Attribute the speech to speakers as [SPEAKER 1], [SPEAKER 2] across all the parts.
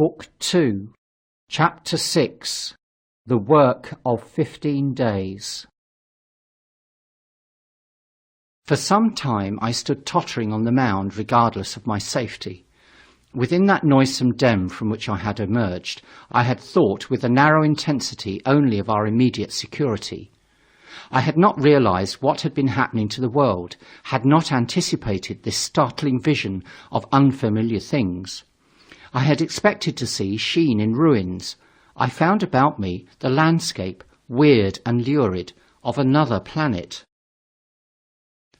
[SPEAKER 1] Book 2, Chapter 6, The Work of 15 Days. For some time I stood tottering on the mound regardless of my safety. Within that noisome den from which I had emerged, I had thought with a narrow intensity only of our immediate security. I had not realized what had been happening to the world, had not anticipated this startling vision of unfamiliar things. I had expected to see sheen in ruins. I found about me the landscape, weird and lurid, of another planet.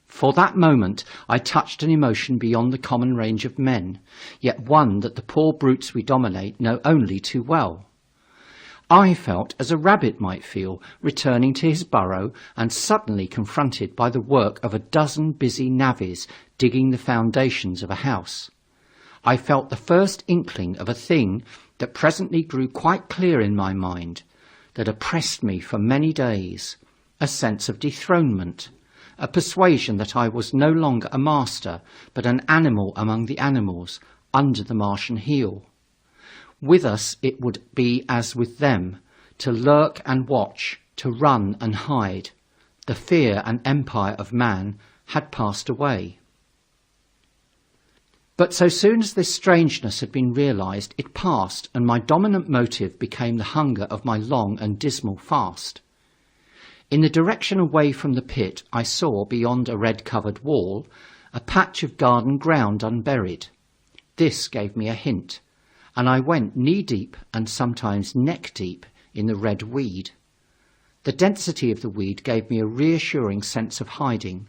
[SPEAKER 1] For that moment I touched an emotion beyond the common range of men, yet one that the poor brutes we dominate know only too well. I felt as a rabbit might feel, returning to his burrow and suddenly confronted by the work of a dozen busy navvies digging the foundations of a house. I felt the first inkling of a thing that presently grew quite clear in my mind, that oppressed me for many days, a sense of dethronement, a persuasion that I was no longer a master, but an animal among the animals, under the Martian heel. With us it would be as with them, to lurk and watch, to run and hide. The fear and empire of man had passed away. But so soon as this strangeness had been realized, it passed, and my dominant motive became the hunger of my long and dismal fast. In the direction away from the pit, I saw, beyond a red-covered wall, a patch of garden ground unburied. This gave me a hint, and I went knee-deep and sometimes neck-deep in the red weed. The density of the weed gave me a reassuring sense of hiding.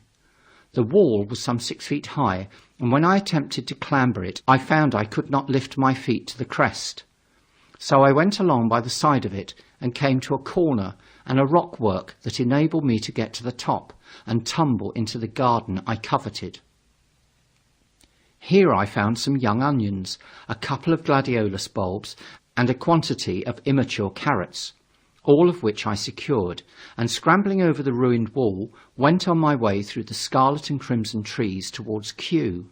[SPEAKER 1] The wall was some 6 feet high, and when I attempted to clamber it, I found I could not lift my feet to the crest. So I went along by the side of it and came to a corner and a rockwork that enabled me to get to the top and tumble into the garden I coveted. Here I found some young onions, a couple of gladiolus bulbs, and a quantity of immature carrots, all of which I secured, and scrambling over the ruined wall, went on my way through the scarlet and crimson trees towards Kew.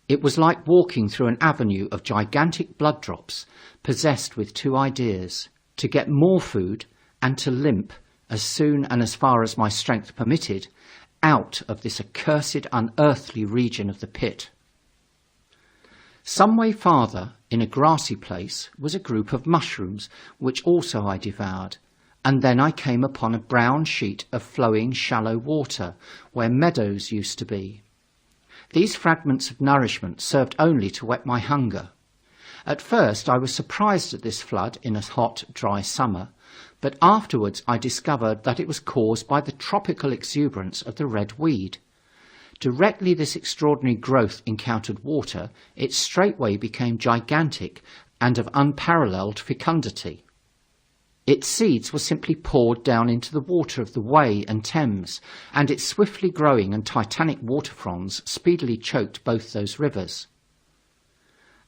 [SPEAKER 1] It was like walking through an avenue of gigantic blood drops, possessed with two ideas: to get more food and to limp, as soon and as far as my strength permitted, out of this accursed unearthly region of the pit. Some way farther, in a grassy place, was a group of mushrooms, which also I devoured, and then I came upon a brown sheet of flowing shallow water, where meadows used to be. These fragments of nourishment served only to whet my hunger. At first I was surprised at this flood in a hot, dry summer, but afterwards I discovered that it was caused by the tropical exuberance of the red weed. Directly this extraordinary growth encountered water, it straightway became gigantic and of unparalleled fecundity. Its seeds were simply poured down into the water of the Wey and Thames, and its swiftly growing and titanic water fronds speedily choked both those rivers.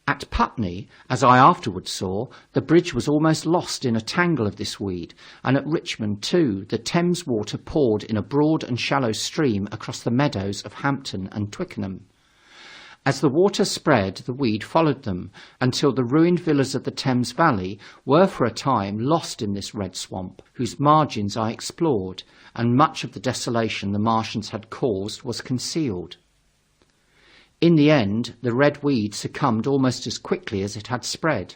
[SPEAKER 1] At Putney, as I afterwards saw, the bridge was almost lost in a tangle of this weed, and at Richmond too the Thames water poured in a broad and shallow stream across the meadows of Hampton and Twickenham. As the water spread, the weed followed them, until the ruined villas of the Thames Valley were for a time lost in this red swamp, whose margins I explored, and much of the desolation the Martians had caused was concealed. In the end, the red weed succumbed almost as quickly as it had spread.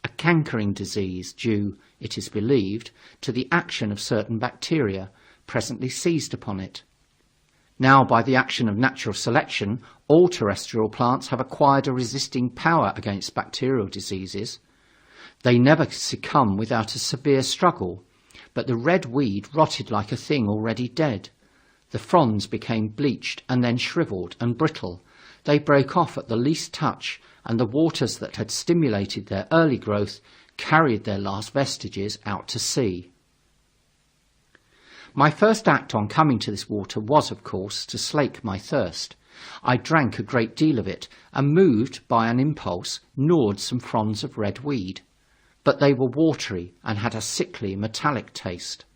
[SPEAKER 1] A cankering disease due, it is believed, to the action of certain bacteria presently seized upon it. Now, by the action of natural selection, all terrestrial plants have acquired a resisting power against bacterial diseases. They never succumb without a severe struggle, but the red weed rotted like a thing already dead. The fronds became bleached and then shriveled and brittle. They broke off at the least touch, and the waters that had stimulated their early growth carried their last vestiges out to sea. My first act on coming to this water was, of course, to slake my thirst. I drank a great deal of it, and moved by an impulse, gnawed some fronds of red weed. But they were watery and had a sickly metallic taste.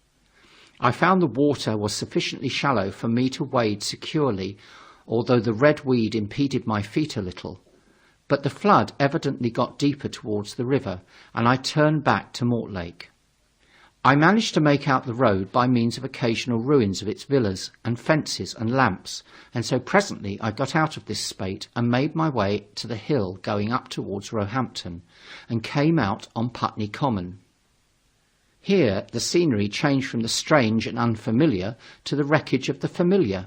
[SPEAKER 1] I found the water was sufficiently shallow for me to wade securely, although the red weed impeded my feet a little. but the flood evidently got deeper towards the river, and I turned back to Mortlake. I managed to make out the road by means of occasional ruins of its villas and fences and lamps, and so presently I got out of this spate and made my way to the hill going up towards Roehampton, and came out on Putney Common. Here the scenery changed from the strange and unfamiliar to the wreckage of the familiar.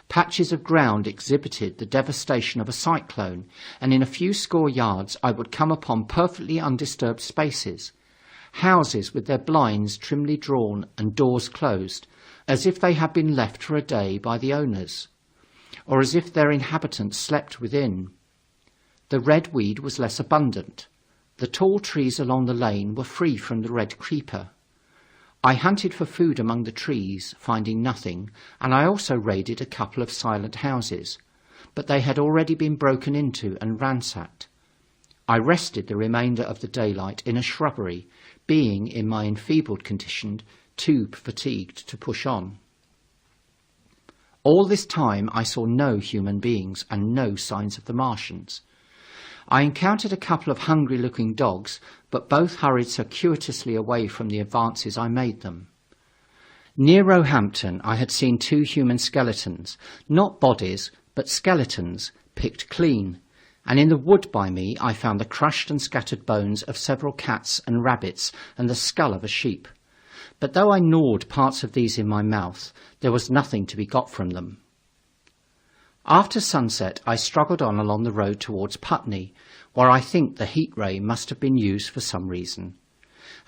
[SPEAKER 1] Patches of ground exhibited the devastation of a cyclone, and in a few score yards I would come upon perfectly undisturbed spaces, houses with their blinds trimly drawn and doors closed, as if they had been left for a day by the owners, or as if their inhabitants slept within. The red weed was less abundant. The tall trees along the lane were free from the red creeper. I hunted for food among the trees, finding nothing, and I also raided a couple of silent houses, but they had already been broken into and ransacked. I rested the remainder of the daylight in a shrubbery, being, in my enfeebled condition, too fatigued to push on. All this time I saw no human beings and no signs of the Martians. I encountered a couple of hungry-looking dogs, but both hurried circuitously away from the advances I made them. Near Roehampton I had seen 2 human skeletons, not bodies, but skeletons, picked clean, and in the wood by me I found the crushed and scattered bones of several cats and rabbits and the skull of a sheep. But though I gnawed parts of these in my mouth, there was nothing to be got from them. After sunset I struggled on along the road towards Putney, where I think the heat ray must have been used for some reason,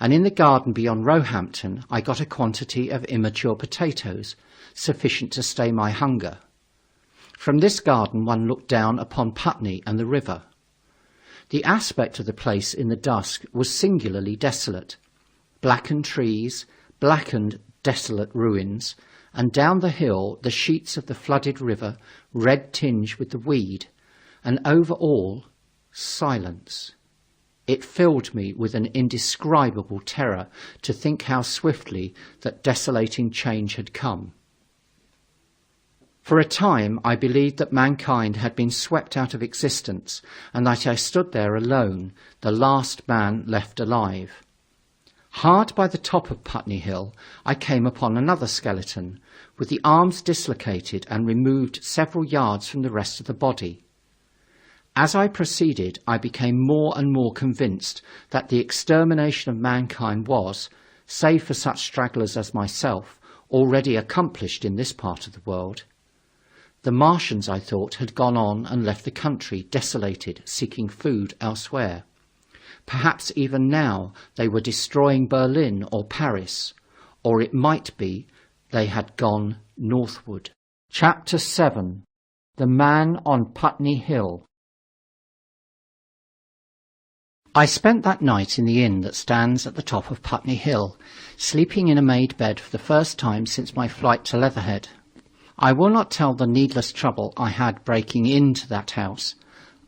[SPEAKER 1] and in the garden beyond Roehampton I got a quantity of immature potatoes, sufficient to stay my hunger. From this garden one looked down upon Putney and the river. The aspect of the place in the dusk was singularly desolate. Blackened trees, blackened, desolate ruins, and down the hill the sheets of the flooded river, red tinged with the weed, and over all, silence. It filled me with an indescribable terror to think how swiftly that desolating change had come. For a time I believed that mankind had been swept out of existence, and that I stood there alone, the last man left alive. Hard by the top of Putney Hill I came upon another skeleton, with the arms dislocated and removed several yards from the rest of the body. As I proceeded I became more and more convinced that the extermination of mankind was, save for such stragglers as myself, already accomplished in this part of the world. The Martians, I thought, had gone on and left the country desolated, seeking food elsewhere. Perhaps even now they were destroying Berlin or Paris, or it might be they had gone northward. Chapter 7. The Man on Putney Hill. I spent that night in the inn that stands at the top of Putney Hill, sleeping in a made bed for the first time since my flight to Leatherhead. I will not tell the needless trouble I had breaking into that house.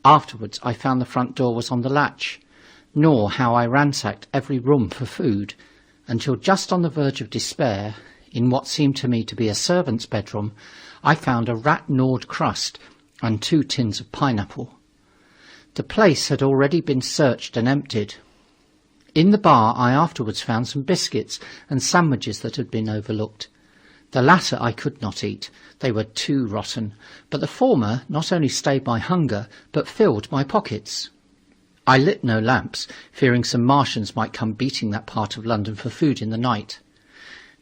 [SPEAKER 1] Afterwards I found the front door was on the latch, nor how I ransacked every room for food, until just on the verge of despair, in what seemed to me to be a servant's bedroom, I found a rat-gnawed crust and 2 tins of pineapple. The place had already been searched and emptied. In the bar I afterwards found some biscuits and sandwiches that had been overlooked. The latter I could not eat, they were too rotten, but the former not only stayed my hunger, but filled my pockets. I lit no lamps, fearing some Martians might come beating that part of London for food in the night.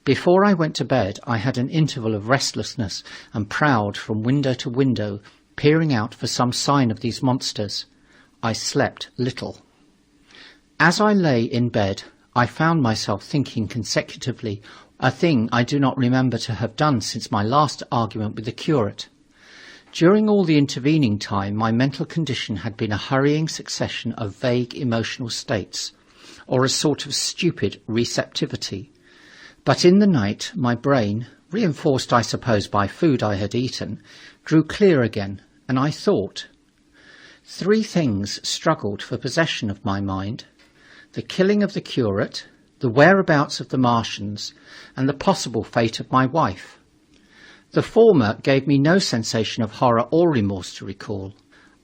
[SPEAKER 1] Before I went to bed I had an interval of restlessness and prowled from window to window, peering out for some sign of these monsters. I slept little. As I lay in bed, I found myself thinking consecutively, a thing I do not remember to have done since my last argument with the curate. During all the intervening time, my mental condition had been a hurrying succession of vague emotional states, or a sort of stupid receptivity. But in the night, my brain, reinforced I suppose by food I had eaten, grew clear again, and I thought. 3 things struggled for possession of my mind: the killing of the curate, the whereabouts of the Martians, and the possible fate of my wife. The former gave me no sensation of horror or remorse to recall.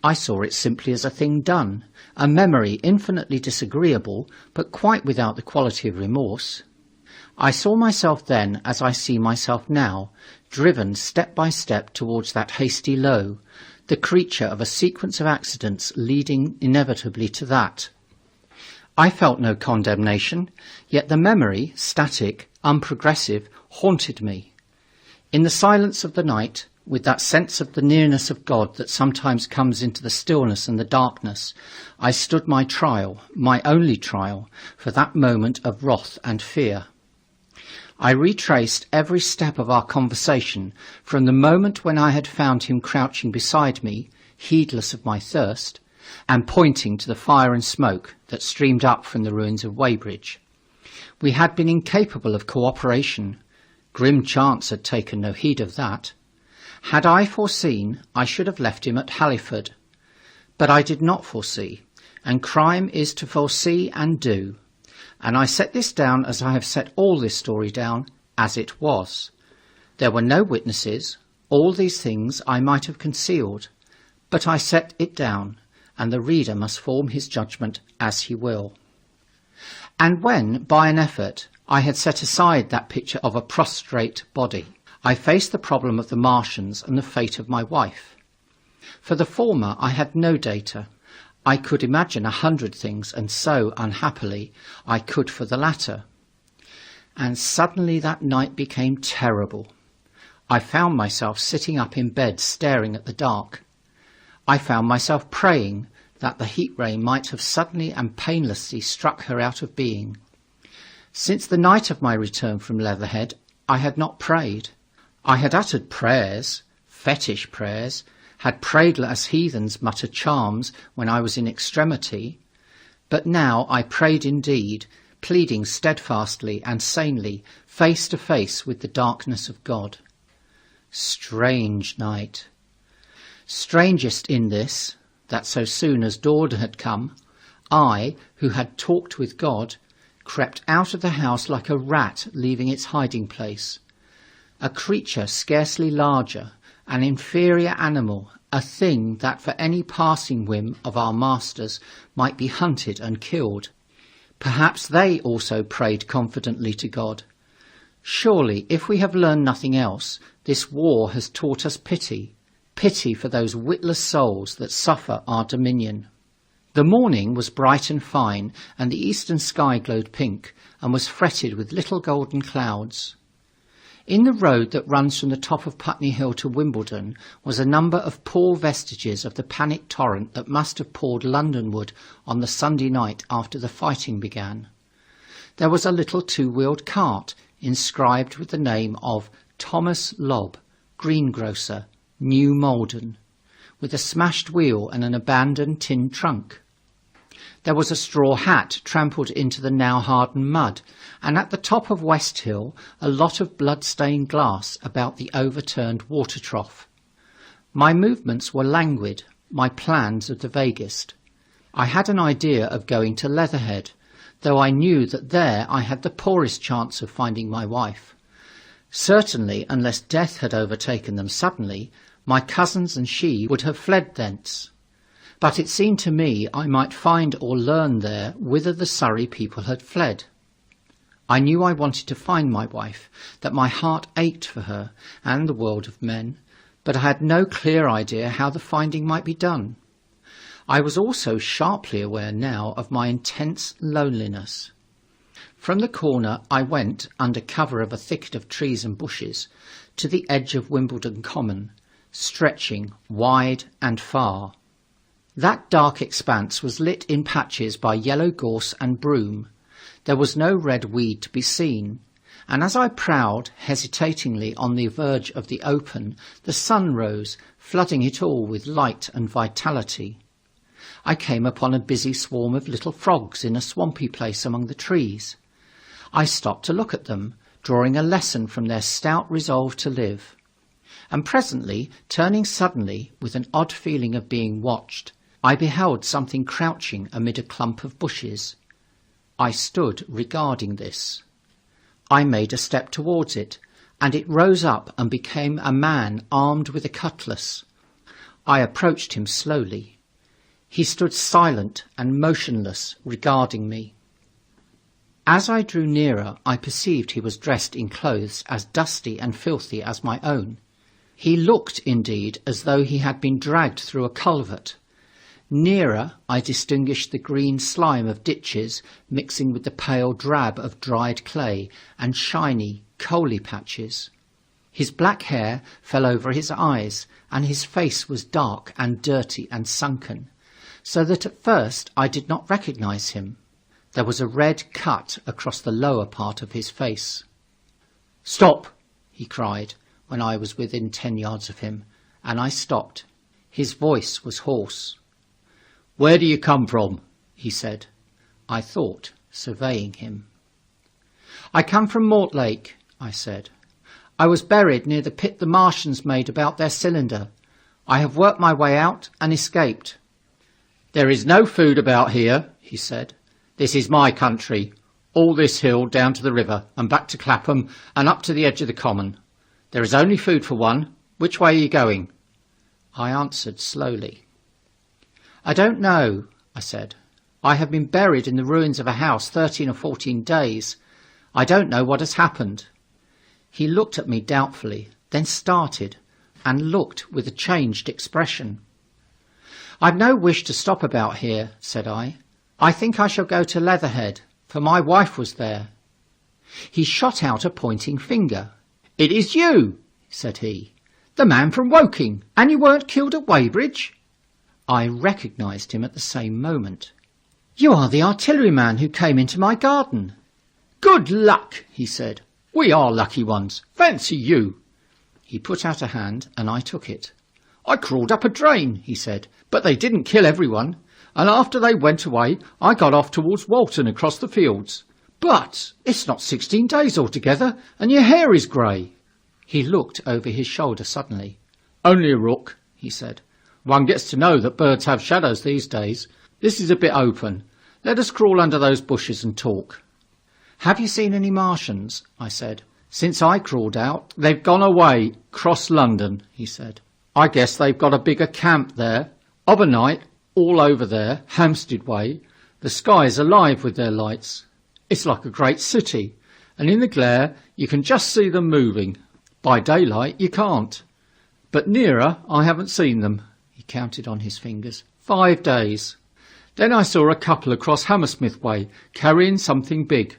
[SPEAKER 1] I saw it simply as a thing done, a memory infinitely disagreeable, but quite without the quality of remorse. I saw myself then as I see myself now, driven step by step towards that hasty low, the creature of a sequence of accidents leading inevitably to that. I felt no condemnation, yet the memory, static, unprogressive, haunted me. In the silence of the night, with that sense of the nearness of God that sometimes comes into the stillness and the darkness, I stood my trial, my only trial, for that moment of wrath and fear. I retraced every step of our conversation from the moment when I had found him crouching beside me, heedless of my thirst, and pointing to the fire and smoke that streamed up from the ruins of Weybridge. We had been incapable of cooperation. Grim chance had taken no heed of that. Had I foreseen, I should have left him at Halliford. But I did not foresee, and crime is to foresee and do. And I set this down as I have set all this story down, as it was. There were no witnesses. All these things I might have concealed. But I set it down, and the reader must form his judgment as he will. And when, by an effort, I had set aside that picture of a prostrate body, I faced the problem of the Martians and the fate of my wife. For the former I had no data. I could imagine 100 things, and so, unhappily, I could for the latter. And suddenly that night became terrible. I found myself sitting up in bed staring at the dark. I found myself praying that the heat ray might have suddenly and painlessly struck her out of being. Since the night of my return from Leatherhead, I had not prayed. I had uttered prayers, fetish prayers, had prayed as heathens mutter charms when I was in extremity, but now I prayed indeed, pleading steadfastly and sanely, face to face with the darkness of God. Strange night. Strangest in this, that so soon as dawn had come, I, who had talked with God, crept out of the house like a rat leaving its hiding place. A creature scarcely larger, an inferior animal, a thing that for any passing whim of our masters might be hunted and killed. Perhaps they also prayed confidently to God. Surely, if we have learned nothing else, this war has taught us pity, pity for those witless souls that suffer our dominion. The morning was bright and fine, and the eastern sky glowed pink, and was fretted with little golden clouds. In the road that runs from the top of Putney Hill to Wimbledon was a number of poor vestiges of the panic torrent that must have poured Londonward on the Sunday night after the fighting began. There was a little two-wheeled cart inscribed with the name of Thomas Lobb, greengrocer, New Malden, with a smashed wheel and an abandoned tin trunk. There was a straw hat trampled into the now hardened mud, and at the top of West Hill a lot of blood-stained glass about the overturned water trough. My movements were languid, my plans of the vaguest. I had an idea of going to Leatherhead, though I knew that there I had the poorest chance of finding my wife. Certainly, unless death had overtaken them suddenly, my cousins and she would have fled thence. But it seemed to me I might find or learn there whither the Surrey people had fled. I knew I wanted to find my wife, that my heart ached for her and the world of men, but I had no clear idea how the finding might be done. I was also sharply aware now of my intense loneliness. From the corner I went, under cover of a thicket of trees and bushes, to the edge of Wimbledon Common, stretching wide and far. That dark expanse was lit in patches by yellow gorse and broom. There was no red weed to be seen, and as I prowled hesitatingly on the verge of the open, the sun rose, flooding it all with light and vitality. I came upon a busy swarm of little frogs in a swampy place among the trees. I stopped to look at them, drawing a lesson from their stout resolve to live. And presently, turning suddenly, with an odd feeling of being watched, I beheld something crouching amid a clump of bushes. I stood regarding this. I made a step towards it, and it rose up and became a man armed with a cutlass. I approached him slowly. He stood silent and motionless, regarding me. As I drew nearer, I perceived he was dressed in clothes as dusty and filthy as my own. He looked, indeed, as though he had been dragged through a culvert. Nearer, I distinguished the green slime of ditches mixing with the pale drab of dried clay and shiny, coaly patches. His black hair fell over his eyes, and his face was dark and dirty and sunken, so that at first I did not recognize him. There was a red cut across the lower part of his face. "Stop!" he cried, when I was within 10 yards of him, and I stopped. His voice was hoarse. "Where do you come from?" he said. I thought, surveying him. "I come from Mortlake," I said. "I was buried near the pit the Martians made about their cylinder. I have worked my way out and escaped." "There is no food about here," he said. "This is my country, all this hill down to the river and back to Clapham and up to the edge of the common. There is only food for one. Which way are you going?" I answered slowly. "I don't know," I said. "I have been buried in the ruins of a house 13 or 14 days. I don't know what has happened." He looked at me doubtfully, then started, and looked with a changed expression. "I've no wish to stop about here," said I. "I think I shall go to Leatherhead, for my wife was there." He shot out a pointing finger. "It is you," said he, "the man from Woking, and you weren't killed at Weybridge?" I recognised him at the same moment. "You are the artilleryman who came into my garden." "Good luck," he said. "We are lucky ones. Fancy you." He put out a hand, and I took it. "I crawled up a drain," he said, "but they didn't kill everyone. And after they went away, I got off towards Walton across the fields. But it's not 16 days altogether, and your hair is grey." He looked over his shoulder suddenly. "Only a rook," he said. "One gets to know that birds have shadows these days. This is a bit open. Let us crawl under those bushes and talk." "Have you seen any Martians?" I said. "Since I crawled out, they've gone away, cross London," he said. "I guess they've got a bigger camp there. Of a night, all over there, Hampstead way, the sky is alive with their lights. It's like a great city, and in the glare you can just see them moving. By daylight you can't. But nearer I haven't seen them." He counted on his fingers. 5 days. Then I saw a couple across Hammersmith way, carrying something big.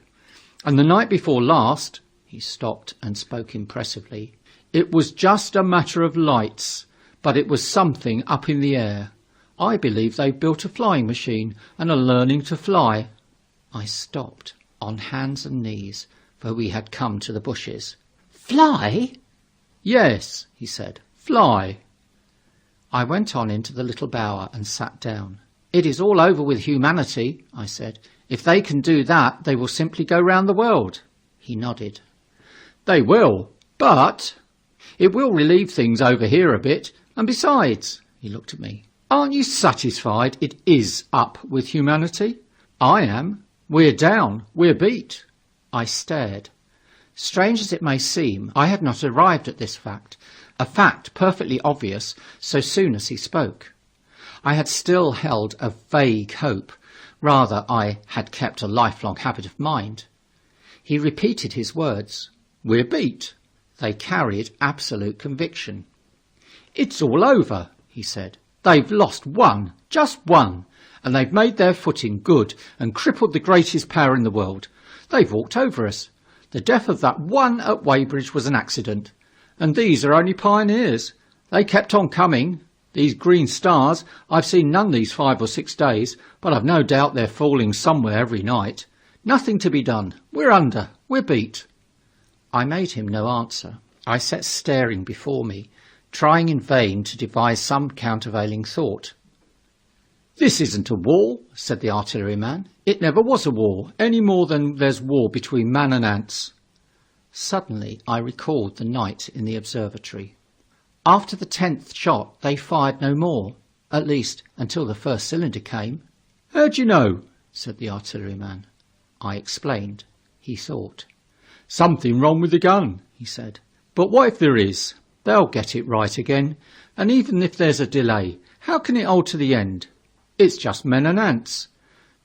[SPEAKER 1] And the night before last," he stopped and spoke impressively, "it was just a matter of lights, but it was something up in the air. I believe they've built a flying machine and are learning to fly." I stopped, on hands and knees, for we had come to the bushes. "Fly?" "Yes," he said, "fly." I went on into the little bower and sat down. "It is all over with humanity," I said. "If they can do that, they will simply go round the world." He nodded. "They will, but it will relieve things over here a bit. And besides," he looked at me, "aren't you satisfied it is up with humanity? I am. We're down. We're beat." I stared. Strange as it may seem, I had not arrived at this fact, a fact perfectly obvious so soon as he spoke. I had still held a vague hope. Rather, I had kept a lifelong habit of mind. He repeated his words. "We're beat." They carried absolute conviction. "It's all over," he said. "They've lost one, just one, and they've made their footing good and crippled the greatest power in the world. They've walked over us. The death of that one at Weybridge was an accident. And these are only pioneers. They kept on coming. These green stars, I've seen none these 5 or 6 days, but I've no doubt they're falling somewhere every night. Nothing to be done. We're under. We're beat." I made him no answer. I sat staring before me, trying in vain to devise some countervailing thought. "This isn't a war," said the artilleryman. "It never was a war, any more than there's war between man and ants." Suddenly I recalled the night in the observatory. After the 10th shot they fired no more, at least until the first cylinder came. "How do you know?" said the artilleryman. I explained. He thought. "Something wrong with the gun," he said. "But what if there is? They'll get it right again, and even if there's a delay, how can it alter the end? It's just men and ants.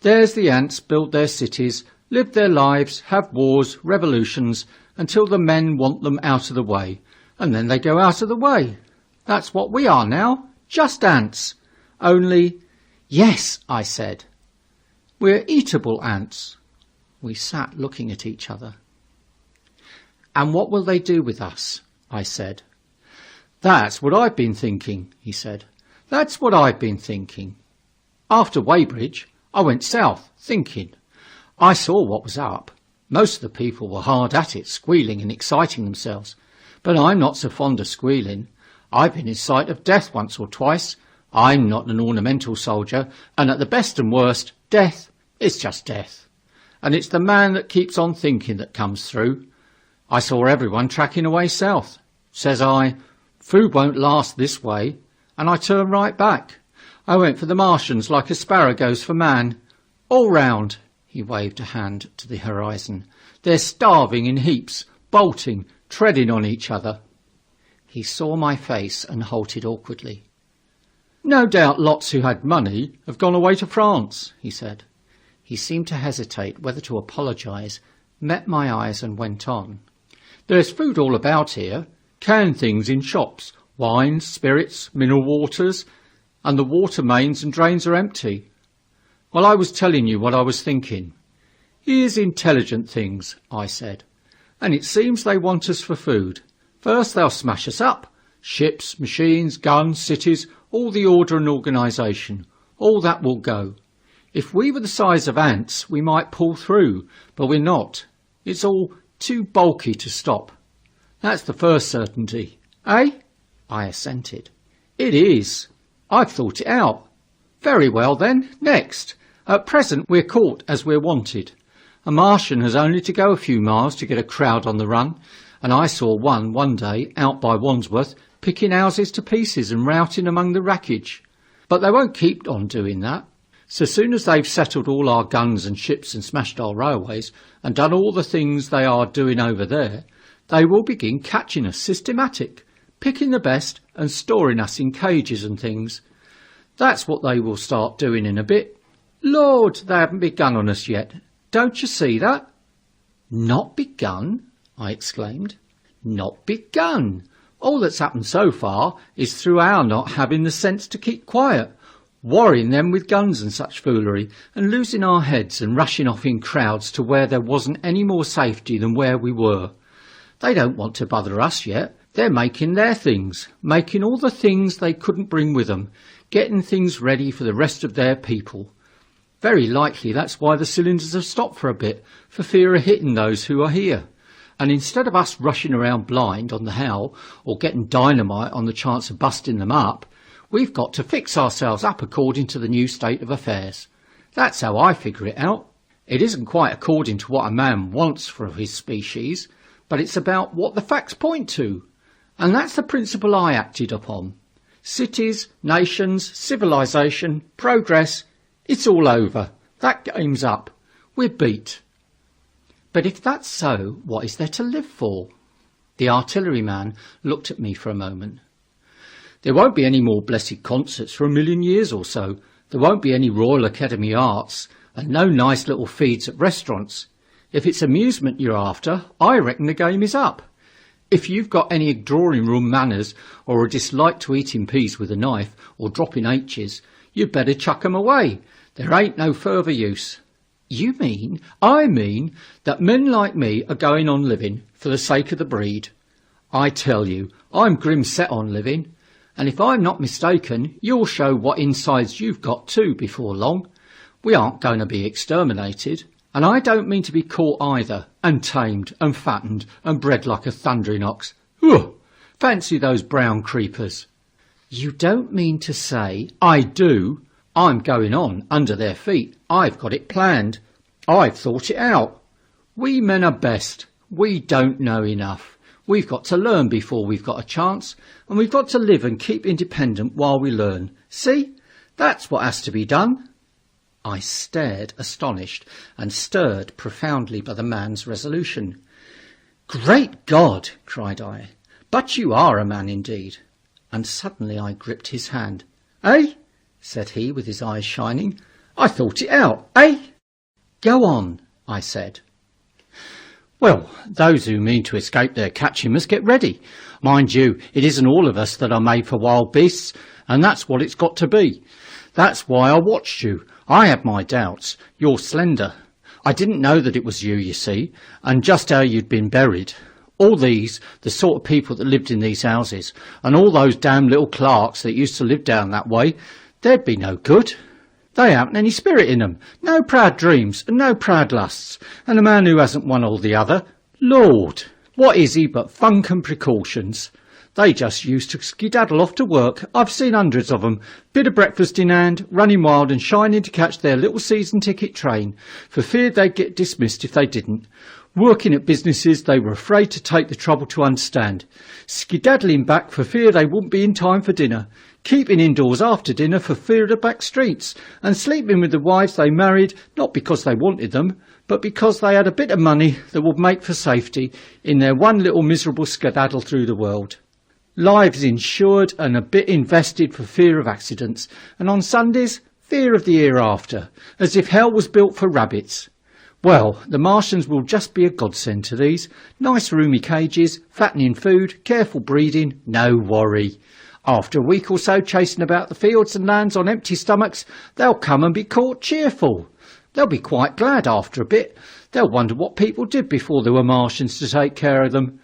[SPEAKER 1] There's the ants build their cities, live their lives, have wars, revolutions, until the men want them out of the way, and then they go out of the way. That's what we are now, just ants. Only, yes, I said. We're eatable ants. We sat looking at each other. And what will they do with us? I said. That's what I've been thinking, he said. That's what I've been thinking. After Weybridge, I went south, thinking. I saw what was up. Most of the people were hard at it, squealing and exciting themselves. But I'm not so fond of squealing. I've been in sight of death once or twice. I'm not an ornamental soldier, and at the best and worst, death is just death. And it's the man that keeps on thinking that comes through. I saw everyone tracking away south. Says I, food won't last this way, and I turned right back. I went for the Martians like a sparrow goes for man. All round, he waved a hand to the horizon. They're starving in heaps, bolting, treading on each other. He saw my face and halted awkwardly. No doubt lots who had money have gone away to France, he said. He seemed to hesitate whether to apologise, met my eyes and went on. There's food all about here, canned things in shops, wines, spirits, mineral waters, and the water mains and drains are empty. Well, I was telling you what I was thinking. Here's intelligent things, I said, and it seems they want us for food. First they'll smash us up. Ships, machines, guns, cities, all the order and organisation. All that will go. If we were the size of ants, we might pull through, but we're not. It's all too bulky to stop. That's the first certainty. Eh? I assented. It is. I've thought it out. Very well then, next. At present we're caught as we're wanted. A Martian has only to go a few miles to get a crowd on the run, and I saw one day out by Wandsworth picking houses to pieces and routing among the wreckage. But they won't keep on doing that. So soon as they've settled all our guns and ships and smashed our railways and done all the things they are doing over there, they will begin catching us systematic, picking the best and storing us in cages and things. That's what they will start doing in a bit. Lord, they haven't begun on us yet. Don't you see that? Not begun? I exclaimed. Not begun. All that's happened so far is through our not having the sense to keep quiet, worrying them with guns and such foolery, and losing our heads and rushing off in crowds to where there wasn't any more safety than where we were. They don't want to bother us yet. They're making their things, making all the things they couldn't bring with them, getting things ready for the rest of their people. Very likely that's why the cylinders have stopped for a bit, for fear of hitting those who are here. And instead of us rushing around blind on the how, or getting dynamite on the chance of busting them up, we've got to fix ourselves up according to the new state of affairs. That's how I figure it out. It isn't quite according to what a man wants for his species, but it's about what the facts point to. And that's the principle I acted upon. Cities, nations, civilization, progress, it's all over. That game's up. We're beat. But if that's so, what is there to live for? The artilleryman looked at me for a moment. There won't be any more blessed concerts for 1,000,000 years or so. There won't be any Royal Academy Arts, and no nice little feeds at restaurants. If it's amusement you're after, I reckon the game is up. If you've got any drawing room manners, or a dislike to eating peas with a knife, or dropping H's, you'd better chuck 'em away. There ain't no further use. You mean? I mean that men like me are going on living for the sake of the breed. I tell you, I'm grim set on living, and if I'm not mistaken, you'll show what insides you've got too before long. We aren't going to be exterminated, and I don't mean to be caught either, and tamed, and fattened, and bred like a thundering ox. Ugh! Fancy those brown creepers. You don't mean to say? I do. I'm going on under their feet. I've got it planned. I've thought it out. We men are best. We don't know enough. We've got to learn before we've got a chance, and we've got to live and keep independent while we learn. See? That's what has to be done. I stared astonished and stirred profoundly by the man's resolution. Great God, cried I. But you are a man indeed." And suddenly I gripped his hand. "Eh?" said he, with his eyes shining. "I thought it out, eh?" "Go on," I said. "Well, those who mean to escape their catching must get ready. Mind you, it isn't all of us that are made for wild beasts, and that's what it's got to be. That's why I watched you. I had my doubts. You're slender. I didn't know that it was you, you see, and just how you'd been buried. All these, the sort of people that lived in these houses, and all those damn little clerks that used to live down that way, they'd be no good. They haven't any spirit in them, no proud dreams and no proud lusts, and a man who hasn't one or the other, Lord, what is he but funk and precautions? They just used to skedaddle off to work. I've seen hundreds of 'em, bit of breakfast in hand, running wild and shining to catch their little season ticket train, for fear they'd get dismissed if they didn't. Working at businesses they were afraid to take the trouble to understand, skedaddling back for fear they wouldn't be in time for dinner, keeping indoors after dinner for fear of the back streets, and sleeping with the wives they married not because they wanted them, but because they had a bit of money that would make for safety in their one little miserable skedaddle through the world. Lives insured and a bit invested for fear of accidents, and on Sundays fear of the hereafter, as if hell was built for rabbits. Well, the Martians will just be a godsend to these. Nice roomy cages, fattening food, careful breeding, no worry. After a week or so chasing about the fields and lands on empty stomachs, they'll come and be caught cheerful. They'll be quite glad after a bit. They'll wonder what people did before there were Martians to take care of them.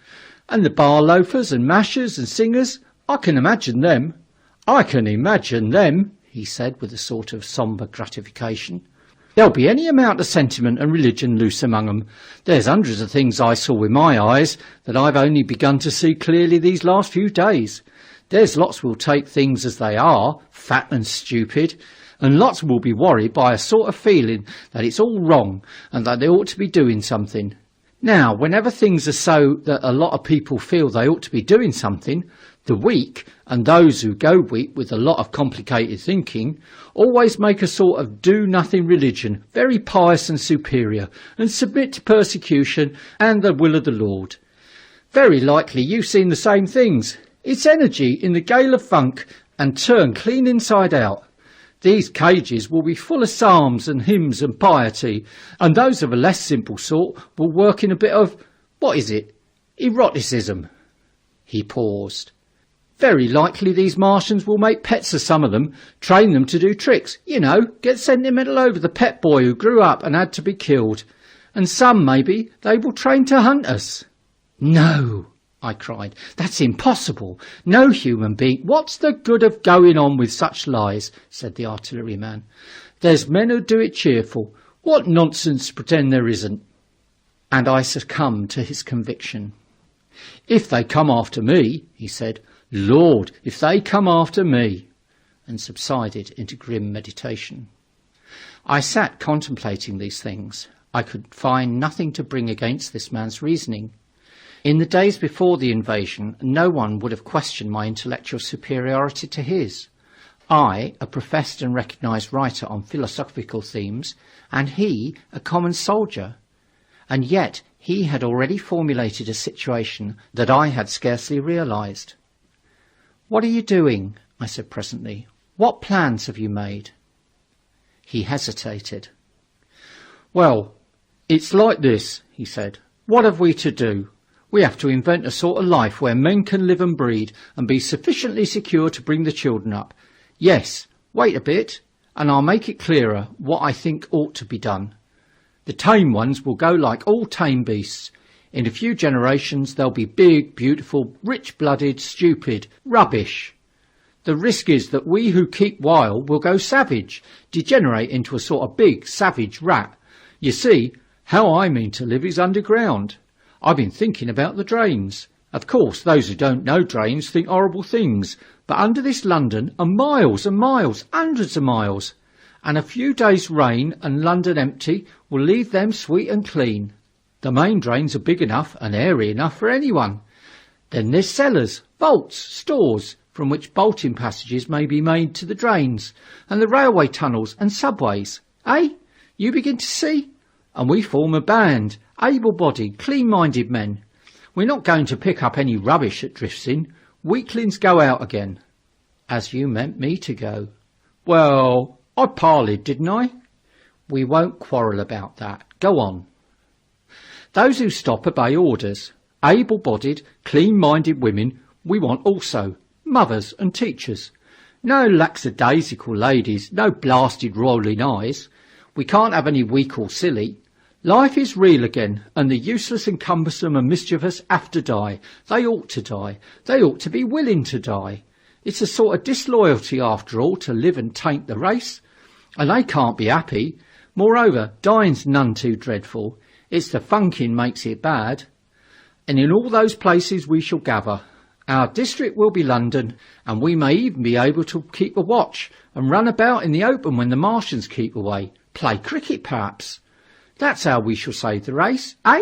[SPEAKER 1] And the bar loafers and mashers and singers, I can imagine them. I can imagine them, he said with a sort of sombre gratification. There'll be any amount of sentiment and religion loose among 'em. There's hundreds of things I saw with my eyes that I've only begun to see clearly these last few days. There's lots will take things as they are, fat and stupid, and lots will be worried by a sort of feeling that it's all wrong and that they ought to be doing something. Now, whenever things are so that a lot of people feel they ought to be doing something, the weak, and those who go weak with a lot of complicated thinking, always make a sort of do-nothing religion, very pious and superior, and submit to persecution and the will of the Lord. Very likely you've seen the same things. It's energy in the gale of funk, and turn clean inside out. These cages will be full of psalms and hymns and piety, and those of a less simple sort will work in a bit of, eroticism. He paused. Very likely these Martians will make pets of some of them, train them to do tricks, get sentimental over the pet boy who grew up and had to be killed. And some, maybe, they will train to hunt us. No, I cried, that's impossible. No human being. What's the good of going on with such lies, said the artilleryman. There's men who do it cheerful. What nonsense to pretend there isn't. And I succumbed to his conviction. If they come after me, he said, Lord, if they come after me, and subsided into grim meditation. I sat contemplating these things. I could find nothing to bring against this man's reasoning. In the days before the invasion, no one would have questioned my intellectual superiority to his. I, a professed and recognised writer on philosophical themes, and he, a common soldier. And yet he had already formulated a situation that I had scarcely realised. What are you doing? I said presently. What plans have you made? He hesitated. Well, it's like this, he said. What have we to do? We have to invent a sort of life where men can live and breed and be sufficiently secure to bring the children up. Yes, wait a bit, and I'll make it clearer what I think ought to be done. The tame ones will go like all tame beasts. In a few generations they'll be big, beautiful, rich-blooded, stupid, rubbish. The risk is that we who keep wild will go savage, degenerate into a sort of big, savage rat. You see, how I mean to live is underground. I've been thinking about the drains. Of course, those who don't know drains think horrible things, but under this London are miles and miles, hundreds of miles, and a few days' rain and London empty will leave them sweet and clean. The main drains are big enough and airy enough for anyone. Then there's cellars, vaults, stores, from which bolting passages may be made to the drains, and the railway tunnels and subways. Eh? You begin to see? And we form a band, able-bodied, clean-minded men. We're not going to pick up any rubbish that drifts in. Weaklings go out again. As you meant me to go. Well, I parleyed, didn't I? We won't quarrel about that. Go on. Those who stop obey orders. Able-bodied, clean-minded women we want also. Mothers and teachers. No lackadaisical ladies, no blasted rolling eyes. We can't have any weak or silly. Life is real again, and the useless and cumbersome and mischievous have to die. They ought to die. They ought to be willing to die. It's a sort of disloyalty, after all, to live and taint the race. And they can't be happy. Moreover, dying's none too dreadful. It's the funking makes it bad. And in all those places we shall gather. Our district will be London, and we may even be able to keep a watch and run about in the open when the Martians keep away. Play cricket, perhaps. That's how we shall save the race, eh?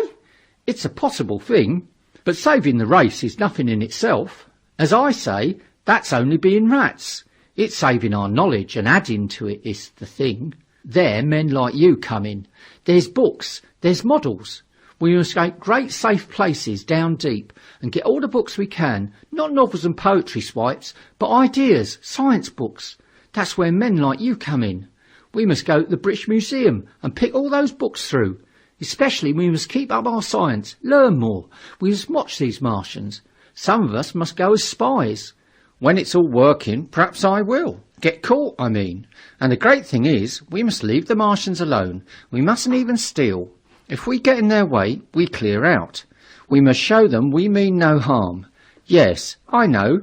[SPEAKER 1] It's a possible thing, but saving the race is nothing in itself. As I say, that's only being rats. It's saving our knowledge and adding to it is the thing. There men like you come in. There's books, there's models. We must make great safe places down deep and get all the books we can, not novels and poetry swipes, but ideas, science books. That's where men like you come in. We must go to the British Museum and pick all those books through. Especially we must keep up our science, learn more. We must watch these Martians. Some of us must go as spies. When it's all working, perhaps I will. Get caught, I mean. And the great thing is, we must leave the Martians alone. We mustn't even steal. If we get in their way, we clear out. We must show them we mean no harm. Yes, I know,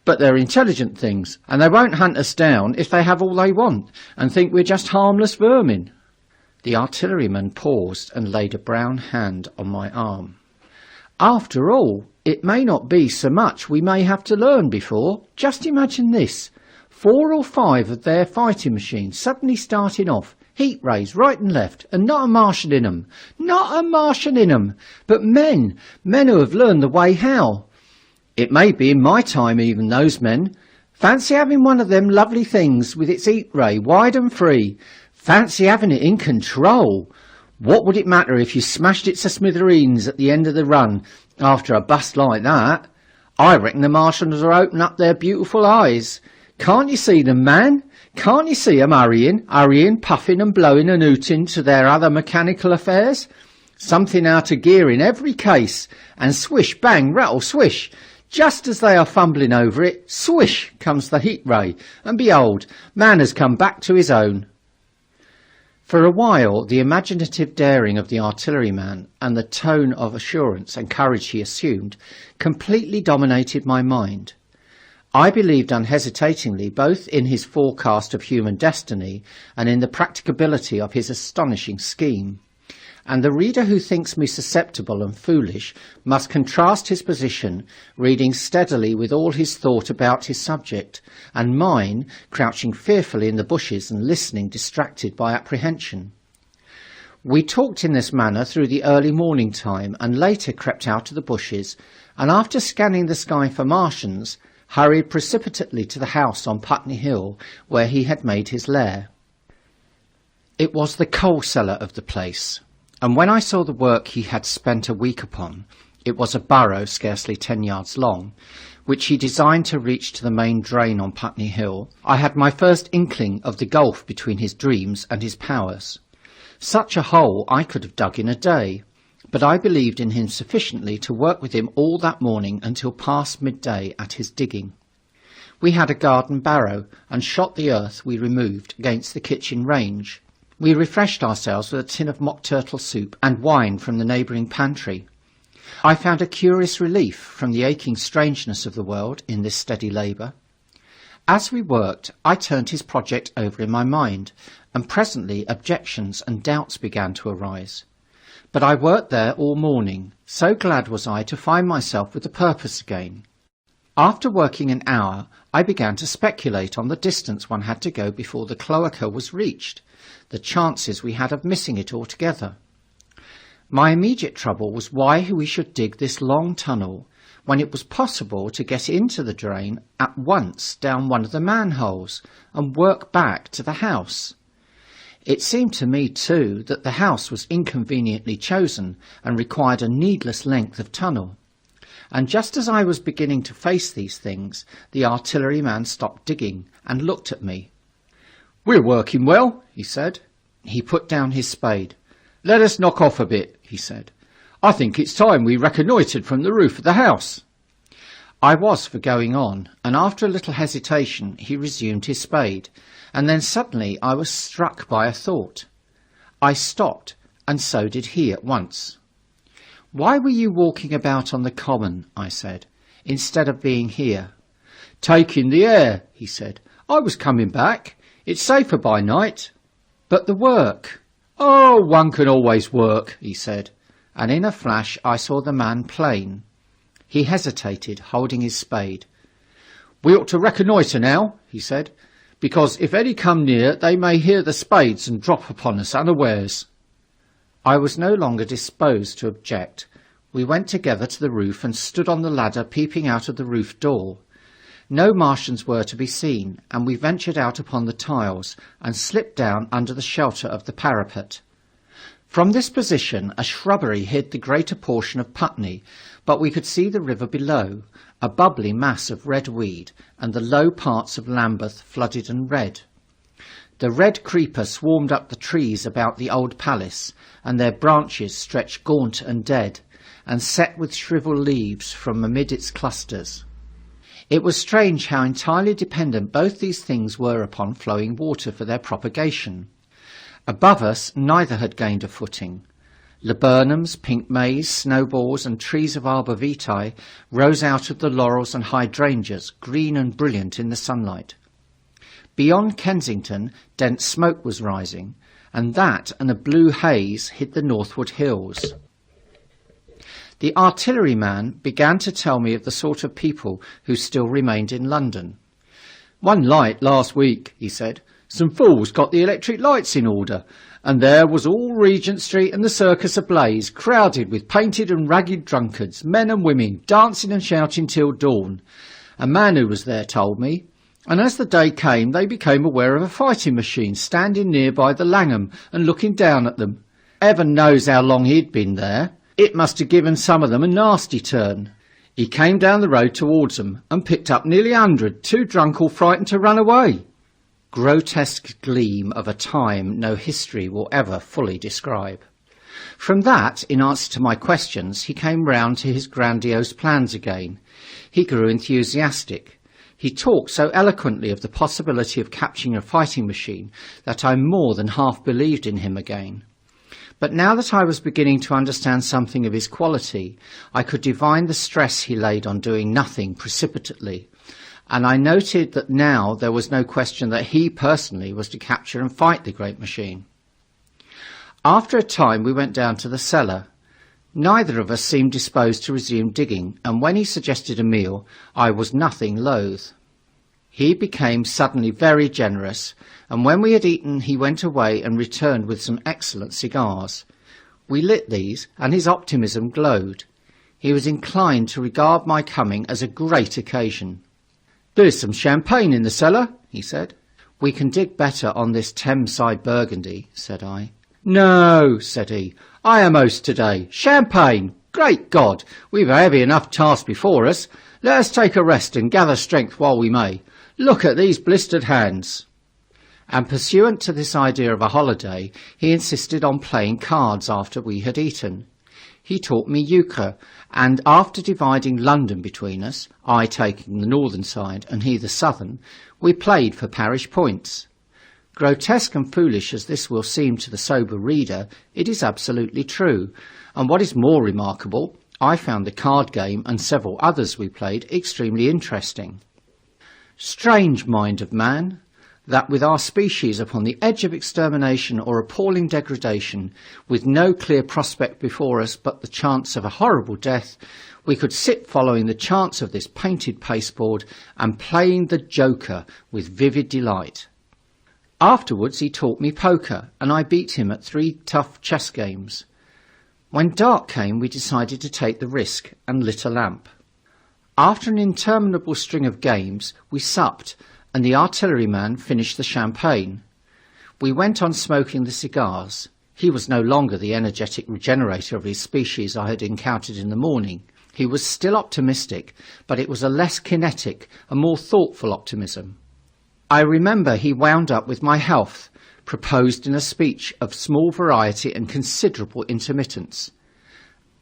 [SPEAKER 1] but they're intelligent things, and they won't hunt us down if they have all they want, and think we're just harmless vermin. The artilleryman paused and laid a brown hand on my arm. After all, it may not be so much we may have to learn before. Just imagine this. 4 or 5 of their fighting machines suddenly starting off, heat rays right and left, and not a Martian in 'em. Not a Martian in 'em, but men who have learned the way how. It may be in my time even, those men. Fancy having one of them lovely things with its heat ray wide and free. Fancy having it in control. What would it matter if you smashed it to smithereens at the end of the run after a bust like that? I reckon the Martians will open up their beautiful eyes. Can't you see them, man? Can't you see 'em hurrying, puffing and blowing and hooting to their other mechanical affairs? Something out of gear in every case, and swish, bang, rattle, swish. Just as they are fumbling over it, swish comes the heat ray, and behold, man has come back to his own. For a while, the imaginative daring of the artilleryman and the tone of assurance and courage he assumed completely dominated my mind. I believed unhesitatingly both in his forecast of human destiny and in the practicability of his astonishing scheme. And the reader who thinks me susceptible and foolish must contrast his position, reading steadily with all his thought about his subject, and mine crouching fearfully in the bushes and listening distracted by apprehension. We talked in this manner through the early morning time, and later crept out of the bushes, and after scanning the sky for Martians, hurried precipitately to the house on Putney Hill where he had made his lair. It was the coal cellar of the place, and when I saw the work he had spent a week upon, it was a burrow scarcely 10 yards long, which he designed to reach to the main drain on Putney Hill, I had my first inkling of the gulf between his dreams and his powers. Such a hole I could have dug in a day, but I believed in him sufficiently to work with him all that morning until past midday at his digging. We had a garden barrow, and shot the earth we removed against the kitchen range. We refreshed ourselves with a tin of mock turtle soup and wine from the neighbouring pantry. I found a curious relief from the aching strangeness of the world in this steady labour. As we worked, I turned his project over in my mind, and presently objections and doubts began to arise. But I worked there all morning, so glad was I to find myself with a purpose again. After working an hour, I began to speculate on the distance one had to go before the cloaca was reached, the chances we had of missing it altogether. My immediate trouble was why we should dig this long tunnel, when it was possible to get into the drain at once down one of the manholes, and work back to the house. It seemed to me, too, that the house was inconveniently chosen and required a needless length of tunnel. and just as I was beginning to face these things, the artilleryman stopped digging and looked at me. "We're working well," he said. He put down his spade. "Let us knock off a bit," he said. "I think it's time we reconnoitred from the roof of the house." I was for going on, and after a little hesitation he resumed his spade, and then suddenly I was struck by a thought. I stopped, and so did he at once. "Why were you walking about on the common," I said, "instead of being here?" "Taking the air," he said. "I was coming back. It's safer by night." "But the work?" "Oh, one can always work," he said, and in a flash I saw the man plain. He hesitated, holding his spade. "We ought to reconnoitre now," he said, "because if any come near they may hear the spades and drop upon us unawares." I was no longer disposed to object. We went together to the roof and stood on the ladder peeping out of the roof door. No Martians were to be seen, and we ventured out upon the tiles and slipped down under the shelter of the parapet. From this position a shrubbery hid the greater portion of Putney, but we could see the river below, a bubbly mass of red weed, and the low parts of Lambeth flooded and red. The red creeper swarmed up the trees about the old palace, and their branches stretched gaunt and dead, and set with shrivelled leaves from amid its clusters. It was strange how entirely dependent both these things were upon flowing water for their propagation. Above us neither had gained a footing. Laburnums, pink maize, snowballs, and trees of arbor vitae rose out of the laurels and hydrangeas, green and brilliant in the sunlight. Beyond Kensington, dense smoke was rising, and that and a blue haze hid the northward hills. The artilleryman began to tell me of the sort of people who still remained in London. "One light last week," he said. "Some fools got the electric lights in order, and there was all Regent Street and the Circus ablaze, crowded with painted and ragged drunkards, men and women, dancing and shouting till dawn. A man who was there told me. And as the day came, they became aware of a fighting machine standing near by the Langham and looking down at them. Heaven knows how long he'd been there. It must have given some of them a nasty turn. He came down the road towards them and picked up nearly 100, too drunk or frightened to run away." Grotesque gleam of a time no history will ever fully describe. From that, in answer to my questions, he came round to his grandiose plans again. He grew enthusiastic. He talked so eloquently of the possibility of capturing a fighting machine that I more than half believed in him again. But now that I was beginning to understand something of his quality, I could divine the stress he laid on doing nothing precipitately, and I noted that now there was no question that he personally was to capture and fight the great machine. After a time we went down to the cellar. Neither of us seemed disposed to resume digging, and when he suggested a meal, I was nothing loath. He became suddenly very generous, and when we had eaten he went away and returned with some excellent cigars. We lit these, and his optimism glowed. He was inclined to regard my coming as a great occasion. "There's some champagne in the cellar," he said. "We can dig better on this Thameside Burgundy," said I. "No," said he, "I am host today. Champagne! Great God! We've a heavy enough task before us. Let us take a rest and gather strength while we may. Look at these blistered hands." And pursuant to this idea of a holiday, he insisted on playing cards after we had eaten. He taught me euchre, and after dividing London between us, I taking the northern side and he the southern, we played for parish points. Grotesque and foolish as this will seem to the sober reader, it is absolutely true, and what is more remarkable, I found the card game and several others we played extremely interesting. Strange mind of man, that with our species upon the edge of extermination or appalling degradation, with no clear prospect before us but the chance of a horrible death, we could sit following the chance of this painted pasteboard and playing the joker with vivid delight. Afterwards he taught me poker, and I beat him at 3 tough chess games. When dark came we decided to take the risk and lit a lamp. After an interminable string of games we supped, and the artilleryman finished the champagne. We went on smoking the cigars. He was no longer the energetic regenerator of his species I had encountered in the morning. He was still optimistic, but it was a less kinetic, a more thoughtful optimism. I remember he wound up with my health, proposed in a speech of small variety and considerable intermittence.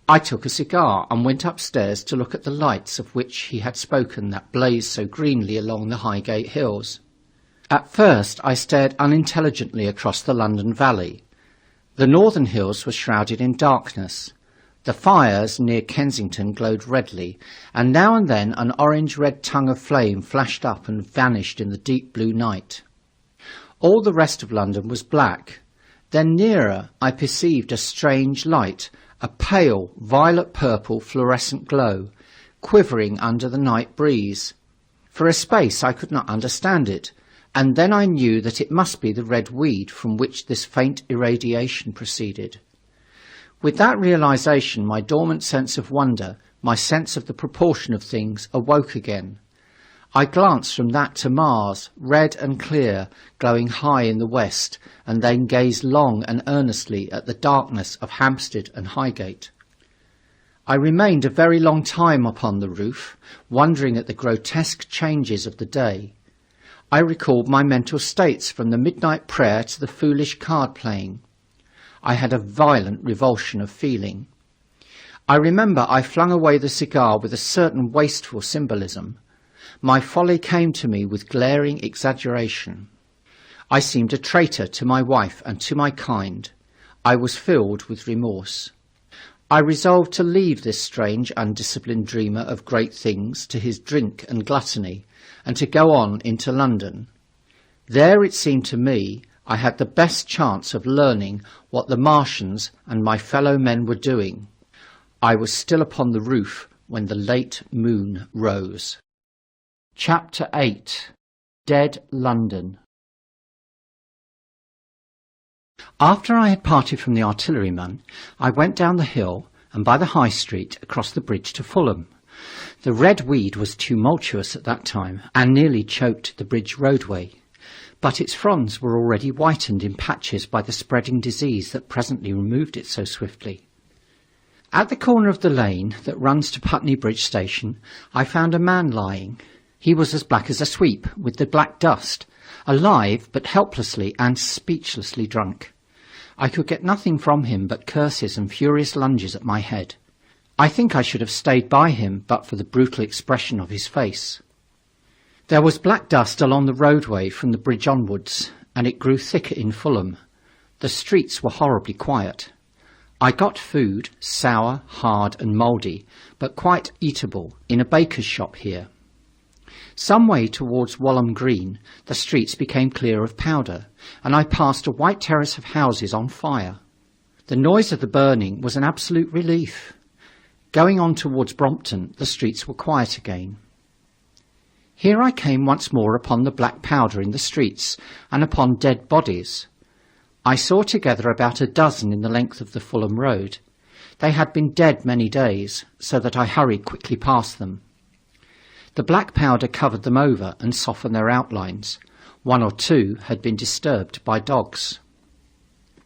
[SPEAKER 1] I took a cigar and went upstairs to look at the lights of which he had spoken that blazed so greenly along the Highgate hills. At first I stared unintelligently across the London valley. The northern hills were shrouded in darkness. The fires near Kensington glowed redly, and now and then an orange-red tongue of flame flashed up and vanished in the deep blue night. All the rest of London was black. Then nearer I perceived a strange light, a pale, violet-purple fluorescent glow, quivering under the night breeze. For a space I could not understand it, and then I knew that it must be the red weed from which this faint irradiation proceeded. With that realization, my dormant sense of wonder, my sense of the proportion of things, awoke again. I glanced from that to Mars, red and clear, glowing high in the west, and then gazed long and earnestly at the darkness of Hampstead and Highgate. I remained a very long time upon the roof, wondering at the grotesque changes of the day. I recalled my mental states from the midnight prayer to the foolish card-playing. I had a violent revulsion of feeling. I remember I flung away the cigar with a certain wasteful symbolism. My folly came to me with glaring exaggeration. I seemed a traitor to my wife and to my kind. I was filled with remorse. I resolved to leave this strange, undisciplined dreamer of great things to his drink and gluttony, and to go on into London. There, it seemed to me, I had the best chance of learning what the Martians and my fellow men were doing. I was still upon the roof when the late moon rose. Chapter 8. Dead London. After I had parted from the artilleryman, I went down the hill and by the High Street across the bridge to Fulham. The red weed was tumultuous at that time and nearly choked the bridge roadway, but its fronds were already whitened in patches by the spreading disease that presently removed it so swiftly. At the corner of the lane that runs to Putney Bridge Station, I found a man lying. He was as black as a sweep, with the black dust, alive but helplessly and speechlessly drunk. I could get nothing from him but curses and furious lunges at my head. I think I should have stayed by him but for the brutal expression of his face. There was black dust along the roadway from the bridge onwards, and it grew thicker in Fulham. The streets were horribly quiet. I got food, sour, hard and mouldy, but quite eatable, in a baker's shop here. Some way towards Walham Green, the streets became clear of powder, and I passed a white terrace of houses on fire. The noise of the burning was an absolute relief. Going on towards Brompton, the streets were quiet again. Here I came once more upon the black powder in the streets, and upon dead bodies. I saw together about a dozen in the length of the Fulham Road. They had been dead many days, so that I hurried quickly past them. The black powder covered them over and softened their outlines. One or two had been disturbed by dogs.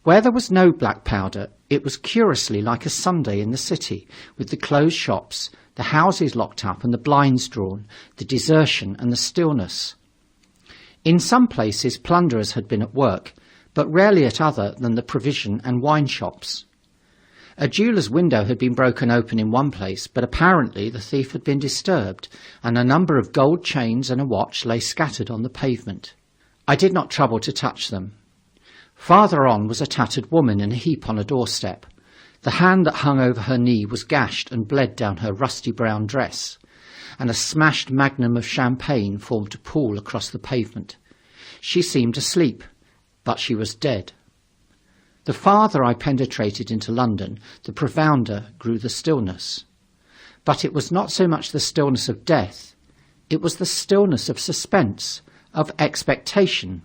[SPEAKER 1] Where there was no black powder, it was curiously like a Sunday in the city, with the closed shops, the houses locked up and the blinds drawn, the desertion and the stillness. In some places plunderers had been at work, but rarely at other than the provision and wine shops. A jeweller's window had been broken open in one place, but apparently the thief had been disturbed, and a number of gold chains and a watch lay scattered on the pavement. I did not trouble to touch them. Farther on was a tattered woman in a heap on a doorstep. The hand that hung over her knee was gashed and bled down her rusty brown dress, and a smashed magnum of champagne formed a pool across the pavement. She seemed asleep, but she was dead. The farther I penetrated into London, the profounder grew the stillness. But it was not so much the stillness of death, it was the stillness of suspense, of expectation.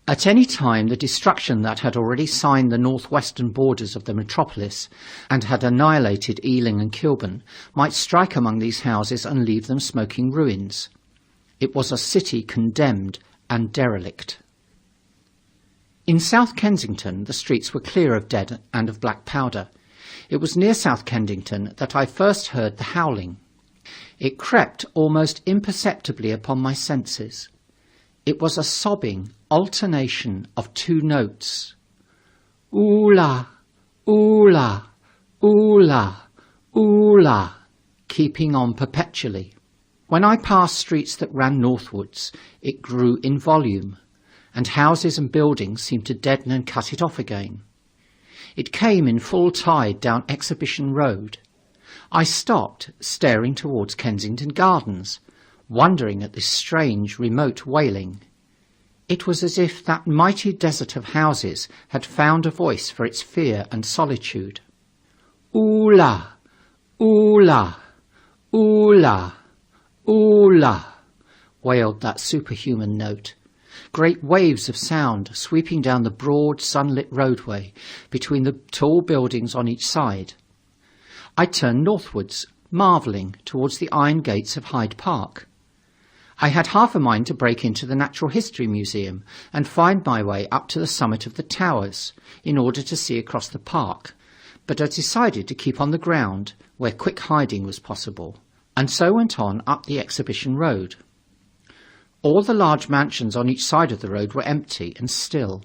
[SPEAKER 1] At any time the destruction that had already signed the northwestern borders of the metropolis and had annihilated Ealing and Kilburn might strike among these houses and leave them smoking ruins. It was a city condemned and derelict. In South Kensington the streets were clear of dead and of black powder. It was near South Kensington that I first heard the howling. It crept almost imperceptibly upon my senses. It was a sobbing alternation of two notes. Ooh-la, ooh-la, ooh-la, ooh-la, keeping on perpetually. When I passed streets that ran northwards, it grew in volume, and houses and buildings seemed to deaden and cut it off again. It came in full tide down Exhibition Road. I stopped, staring towards Kensington Gardens, wondering at this strange, remote wailing. It was as if that mighty desert of houses had found a voice for its fear and solitude. Ooh-la, ooh-la, ooh-la, ooh-la, wailed that superhuman note. Great waves of sound sweeping down the broad, sunlit roadway between the tall buildings on each side. I turned northwards, marvelling, towards the iron gates of Hyde Park. I had half a mind to break into the Natural History Museum and find my way up to the summit of the towers in order to see across the park, but I decided to keep on the ground where quick hiding was possible, and so went on up the Exhibition Road. All the large mansions on each side of the road were empty and still,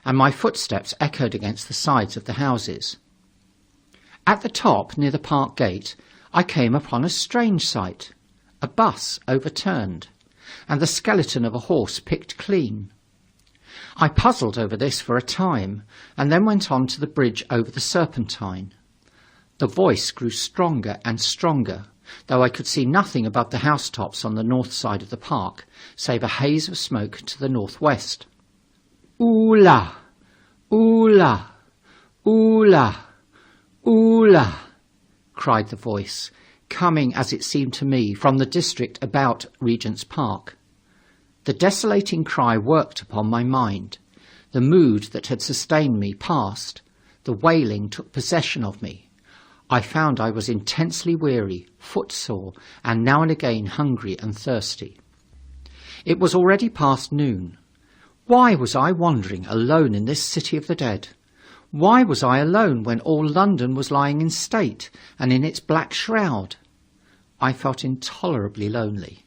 [SPEAKER 1] and my footsteps echoed against the sides of the houses. At the top, near the park gate, I came upon a strange sight. A bus overturned, and the skeleton of a horse picked clean. I puzzled over this for a time, and then went on to the bridge over the Serpentine. The voice grew stronger and stronger, though I could see nothing above the housetops on the north side of the park, save a haze of smoke to the northwest. Ooh-la, ooh-la, ooh-la, ooh-la, cried the voice, coming, as it seemed to me, from the district about Regent's Park. The desolating cry worked upon my mind. The mood that had sustained me passed. The wailing took possession of me. I found I was intensely weary, footsore, and now and again hungry and thirsty. It was already past noon. Why was I wandering alone in this city of the dead? Why was I alone when all London was lying in state and in its black shroud? I felt intolerably lonely.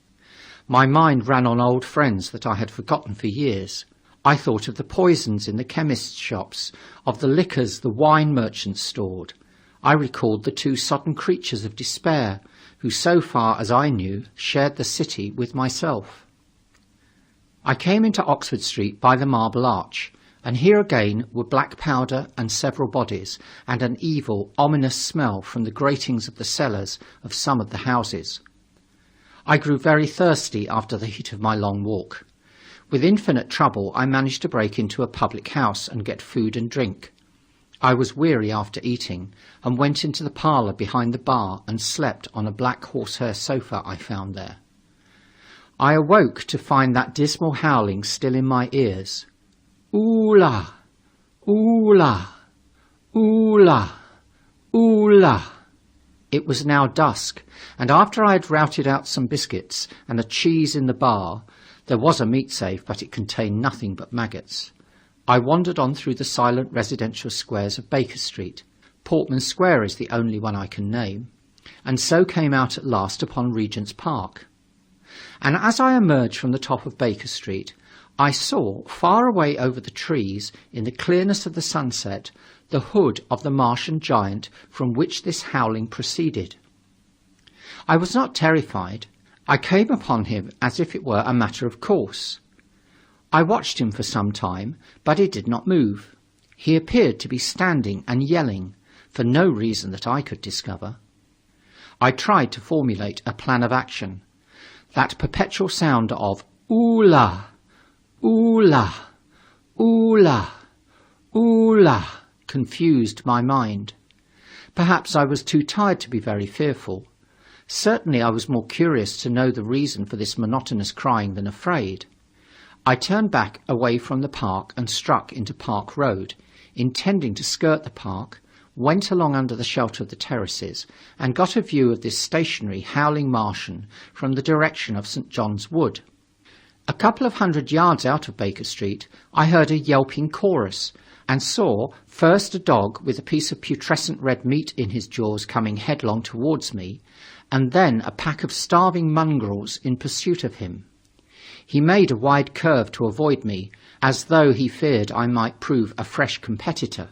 [SPEAKER 1] My mind ran on old friends that I had forgotten for years. I thought of the poisons in the chemists' shops, of the liquors the wine merchants stored. I recalled the two sodden creatures of despair, who, so far as I knew, shared the city with myself. I came into Oxford Street by the Marble Arch, and here again were black powder and several bodies, and an evil, ominous smell from the gratings of the cellars of some of the houses. I grew very thirsty after the heat of my long walk. With infinite trouble I managed to break into a public house and get food and drink. I was weary after eating, and went into the parlour behind the bar and slept on a black horsehair sofa I found there. I awoke to find that dismal howling still in my ears. Ooh-la, ooh-la, ooh-la, ooh-la. It was now dusk, and after I had routed out some biscuits and a cheese in the bar, there was a meat safe, but it contained nothing but maggots. I wandered on through the silent residential squares of Baker Street. Portman Square is the only one I can name, and so came out at last upon Regent's Park. And as I emerged from the top of Baker Street, I saw, far away over the trees, in the clearness of the sunset, the hood of the Martian giant from which this howling proceeded. I was not terrified. I came upon him as if it were a matter of course. I watched him for some time, but he did not move. He appeared to be standing and yelling, for no reason that I could discover. I tried to formulate a plan of action. That perpetual sound of ooh-la, ooh-la, ooh-la, ooh-la confused my mind. Perhaps I was too tired to be very fearful. Certainly I was more curious to know the reason for this monotonous crying than afraid. I turned back away from the park and struck into Park Road, intending to skirt the park, went along under the shelter of the terraces, and got a view of this stationary, howling Martian from the direction of St. John's Wood. A couple of 100 yards out of Baker Street, I heard a yelping chorus, and saw first a dog with a piece of putrescent red meat in his jaws coming headlong towards me, and then a pack of starving mongrels in pursuit of him. He made a wide curve to avoid me, as though he feared I might prove a fresh competitor.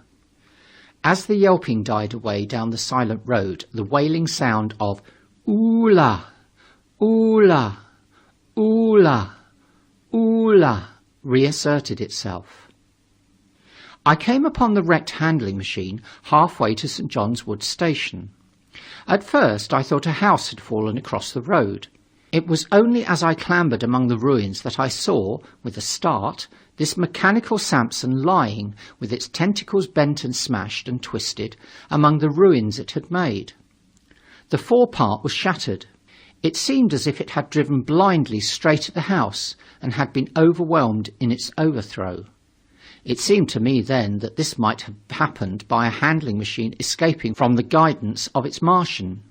[SPEAKER 1] As the yelping died away down the silent road, the wailing sound of "Oola! Oola! Oola! Oola!" reasserted itself. I came upon the wrecked handling machine halfway to St. John's Wood Station. At first I thought a house had fallen across the road. It was only as I clambered among the ruins that I saw, with a start, this mechanical Samson lying, with its tentacles bent and smashed and twisted, among the ruins it had made. The forepart was shattered. It seemed as if it had driven blindly straight at the house and had been overwhelmed in its overthrow. It seemed to me then that this might have happened by a handling machine escaping from the guidance of its Martian.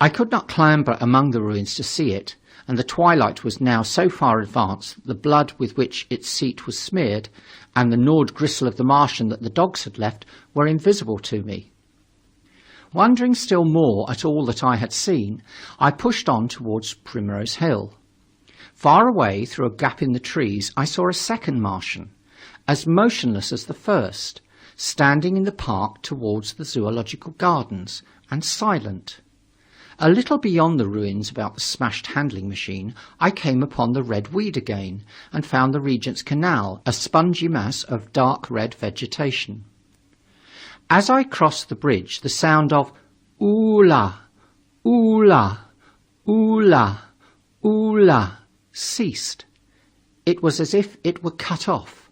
[SPEAKER 1] I could not clamber among the ruins to see it, and the twilight was now so far advanced that the blood with which its seat was smeared and the gnawed gristle of the Martian that the dogs had left were invisible to me. Wondering still more at all that I had seen, I pushed on towards Primrose Hill. Far away, through a gap in the trees, I saw a second Martian, as motionless as the first, standing in the park towards the zoological gardens, and silent. A little beyond the ruins about the smashed handling machine, I came upon the red weed again, and found the Regent's Canal, a spongy mass of dark red vegetation. As I crossed the bridge, the sound of "Oola! Oola! Oola! Oola!" ceased. It was as if it were cut off.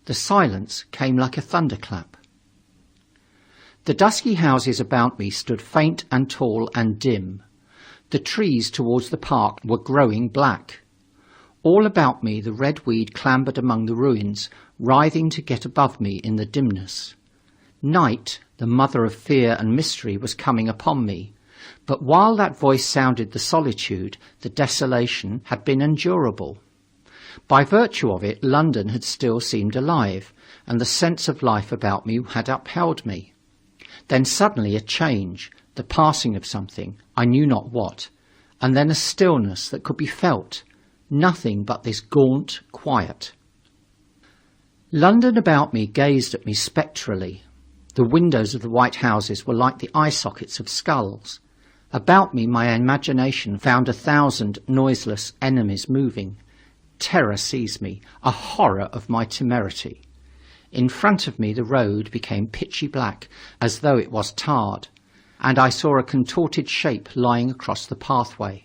[SPEAKER 1] The silence came like a thunderclap. The dusky houses about me stood faint and tall and dim. The trees towards the park were growing black. All about me the red weed clambered among the ruins, writhing to get above me in the dimness. Night, the mother of fear and mystery, was coming upon me, but while that voice sounded the solitude, the desolation had been endurable. By virtue of it, London had still seemed alive, and the sense of life about me had upheld me. Then suddenly a change, the passing of something, I knew not what, and then a stillness that could be felt, nothing but this gaunt quiet. London about me gazed at me spectrally. The windows of the white houses were like the eye sockets of skulls. About me my imagination found 1,000 noiseless enemies moving. Terror seized me, a horror of my temerity. In front of me the road became pitchy black, as though it was tarred, and I saw a contorted shape lying across the pathway.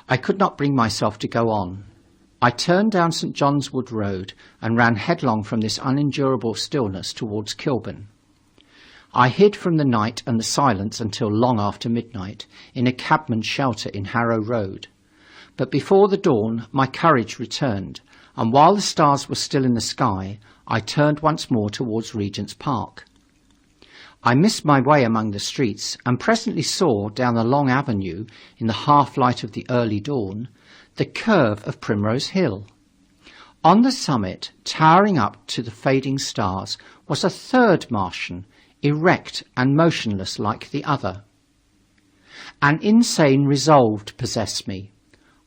[SPEAKER 1] I could not bring myself to go on. I turned down St. John's Wood Road and ran headlong from this unendurable stillness towards Kilburn. I hid from the night and the silence until long after midnight, in a cabman's shelter in Harrow Road. But before the dawn my courage returned, and while the stars were still in the sky, I turned once more towards Regent's Park. I missed my way among the streets, and presently saw, down the long avenue, in the half-light of the early dawn, the curve of Primrose Hill. On the summit, towering up to the fading stars, was a third Martian, erect and motionless like the other. An insane resolve possessed me.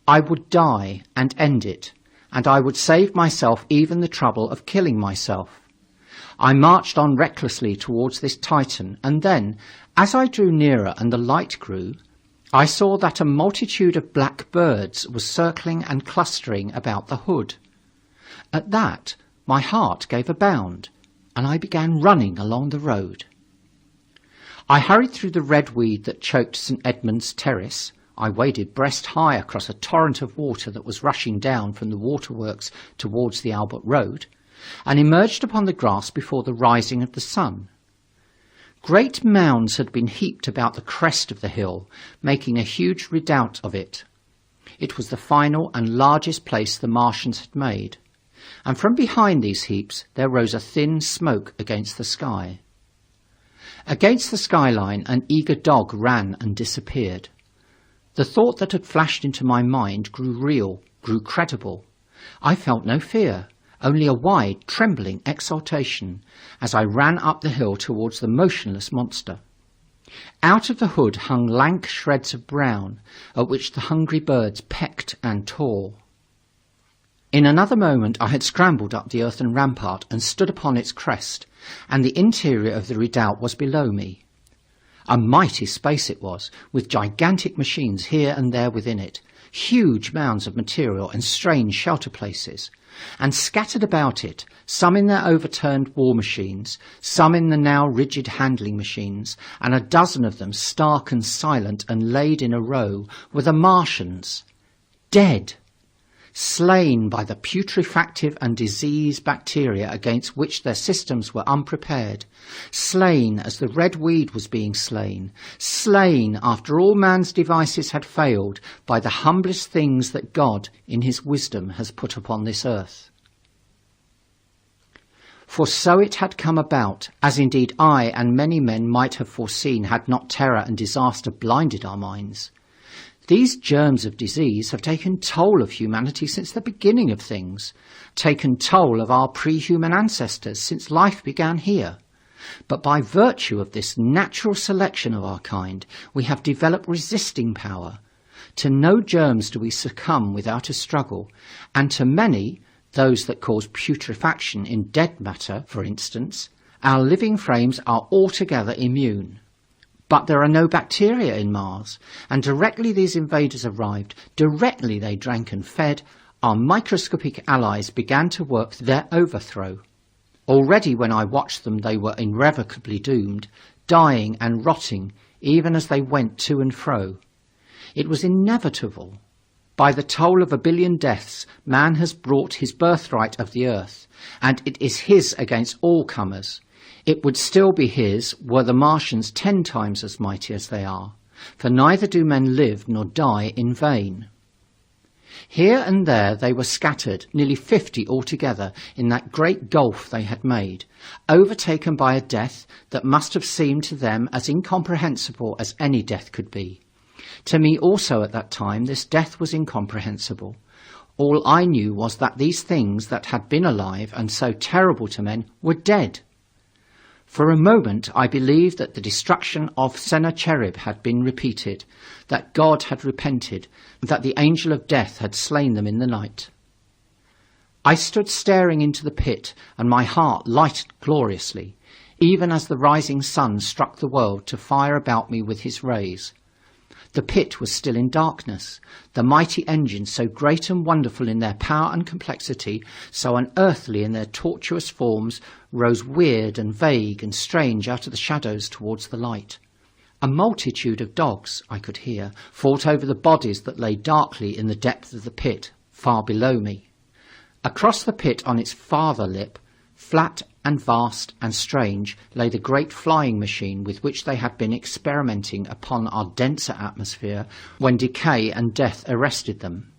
[SPEAKER 1] I would die and end it, and I would save myself even the trouble of killing myself. I marched on recklessly towards this Titan, and then, as I drew nearer and the light grew, I saw that a multitude of black birds was circling and clustering about the hood. At that, my heart gave a bound, and I began running along the road. I hurried through the red weed that choked St. Edmund's Terrace. I waded breast high across a torrent of water that was rushing down from the waterworks towards the Albert Road, and emerged upon the grass before the rising of the sun. Great mounds had been heaped about the crest of the hill, making a huge redoubt of it. It was the final and largest place the Martians had made, and from behind these heaps there rose a thin smoke against the sky. Against the skyline an eager dog ran and disappeared. The thought that had flashed into my mind grew real, grew credible. I felt no fear. only a wide, trembling exultation as I ran up the hill towards the motionless monster. Out of the hood hung lank shreds of brown, at which the hungry birds pecked and tore. In another moment I had scrambled up the earthen rampart and stood upon its crest, and the interior of the redoubt was below me. A mighty space it was, with gigantic machines here and there within it, huge mounds of material and strange shelter places, and scattered about it, some in their overturned war machines, some in the now rigid handling machines, and a dozen of them stark and silent and laid in a row, were the Martians, dead, slain by the putrefactive and disease bacteria against which their systems were unprepared, slain as the red weed was being slain, slain after all man's devices had failed by the humblest things that God, in his wisdom, has put upon this earth. For so it had come about, as indeed I and many men might have foreseen had not terror and disaster blinded our minds. These germs of disease have taken toll of humanity since the beginning of things, taken toll of our pre-human ancestors since life began here. But by virtue of this natural selection of our kind, we have developed resisting power. To no germs do we succumb without a struggle, and to many, those that cause putrefaction in dead matter, for instance, our living frames are altogether immune. But there are no bacteria in Mars, and directly these invaders arrived, directly they drank and fed, our microscopic allies began to work their overthrow. Already when I watched them they were irrevocably doomed, dying and rotting even as they went to and fro. It was inevitable. By the toll of 1 billion deaths, man has brought his birthright of the earth, and it is his against all comers. It would still be his were the Martians 10 times as mighty as they are, for neither do men live nor die in vain. Here and there they were scattered, nearly 50 altogether, in that great gulf they had made, overtaken by a death that must have seemed to them as incomprehensible as any death could be. To me also at that time this death was incomprehensible. All I knew was that these things that had been alive and so terrible to men were dead. For a moment I believed that the destruction of Sennacherib had been repeated, that God had repented, that the angel of death had slain them in the night. I stood staring into the pit, and my heart lighted gloriously, even as the rising sun struck the world to fire about me with his rays. The pit was still in darkness. The mighty engines, so great and wonderful in their power and complexity, so unearthly in their tortuous forms, rose weird and vague and strange out of the shadows towards the light. A multitude of dogs, I could hear, fought over the bodies that lay darkly in the depth of the pit, far below me. Across the pit on its farther lip, flat and vast and strange, lay the great flying machine with which they had been experimenting upon our denser atmosphere when decay and death arrested them.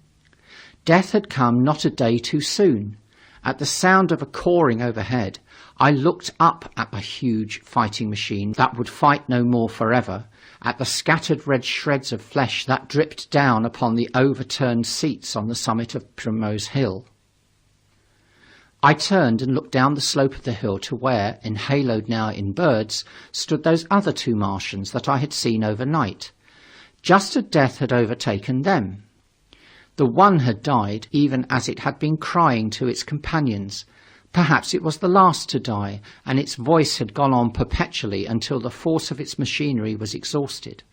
[SPEAKER 1] Death had come not a day too soon. At the sound of a cawing overhead, I looked up at the huge fighting machine that would fight no more forever, at the scattered red shreds of flesh that dripped down upon the overturned seats on the summit of Primrose Hill. I turned and looked down the slope of the hill to where, enhaloed now in birds, stood those other 2 Martians that I had seen overnight, just as death had overtaken them. The one had died even as it had been crying to its companions. Perhaps it was the last to die, and its voice had gone on perpetually until the force of its machinery was exhausted.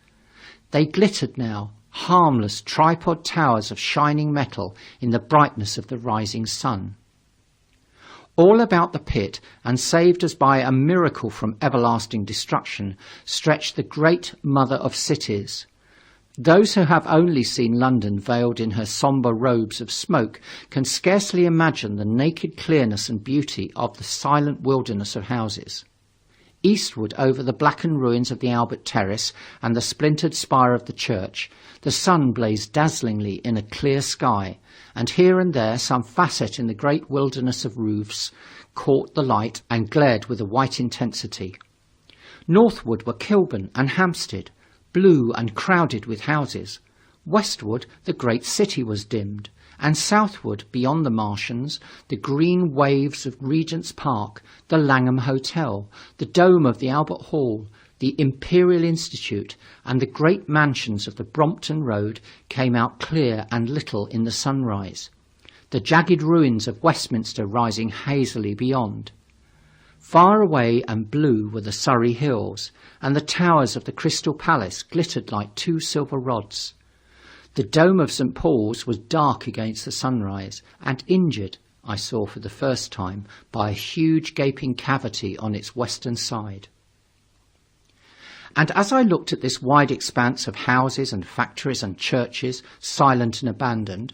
[SPEAKER 1] They glittered now, harmless tripod towers of shining metal in the brightness of the rising sun. All about the pit, and saved as by a miracle from everlasting destruction, stretched the great mother of cities. Those who have only seen London veiled in her sombre robes of smoke can scarcely imagine the naked clearness and beauty of the silent wilderness of houses. Eastward over the blackened ruins of the Albert Terrace and the splintered spire of the church, the sun blazed dazzlingly in a clear sky, and here and there some facet in the great wilderness of roofs caught the light and glared with a white intensity. Northward were Kilburn and Hampstead, blue and crowded with houses. Westward the great city was dimmed, and southward beyond the Martians, the green waves of Regent's Park, the Langham Hotel, the dome of the Albert Hall, the Imperial Institute, and the great mansions of the Brompton Road came out clear and little in the sunrise, the jagged ruins of Westminster rising hazily beyond. Far away and blue were the Surrey hills, and the towers of the Crystal Palace glittered like two silver rods. The dome of St. Paul's was dark against the sunrise, and injured, I saw for the first time, by a huge gaping cavity on its western side. And as I looked at this wide expanse of houses and factories and churches, silent and abandoned,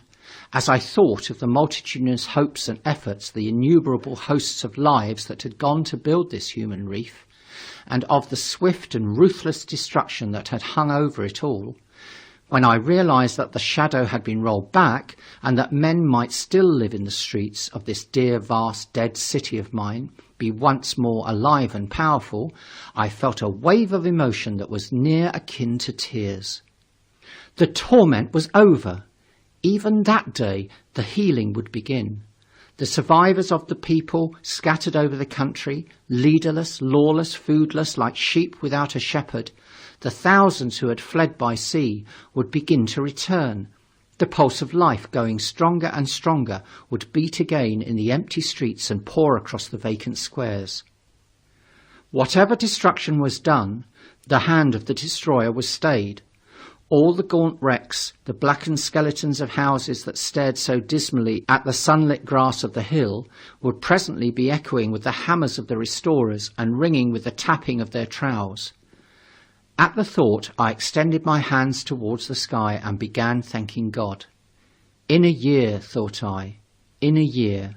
[SPEAKER 1] as I thought of the multitudinous hopes and efforts, the innumerable hosts of lives that had gone to build this human reef, and of the swift and ruthless destruction that had hung over it all, when I realized that the shadow had been rolled back and that men might still live in the streets of this dear, vast, dead city of mine, be once more alive and powerful, I felt a wave of emotion that was near akin to tears. The torment was over. Even that day, the healing would begin. The survivors of the people scattered over the country, leaderless, lawless, foodless, like sheep without a shepherd, the thousands who had fled by sea would begin to return. The pulse of life, going stronger and stronger, would beat again in the empty streets and pour across the vacant squares. Whatever destruction was done, the hand of the destroyer was stayed. All the gaunt wrecks, the blackened skeletons of houses that stared so dismally at the sunlit grass of the hill, would presently be echoing with the hammers of the restorers and ringing with the tapping of their trowels. At the thought, I extended my hands towards the sky and began thanking God. In a year, thought I, in a year.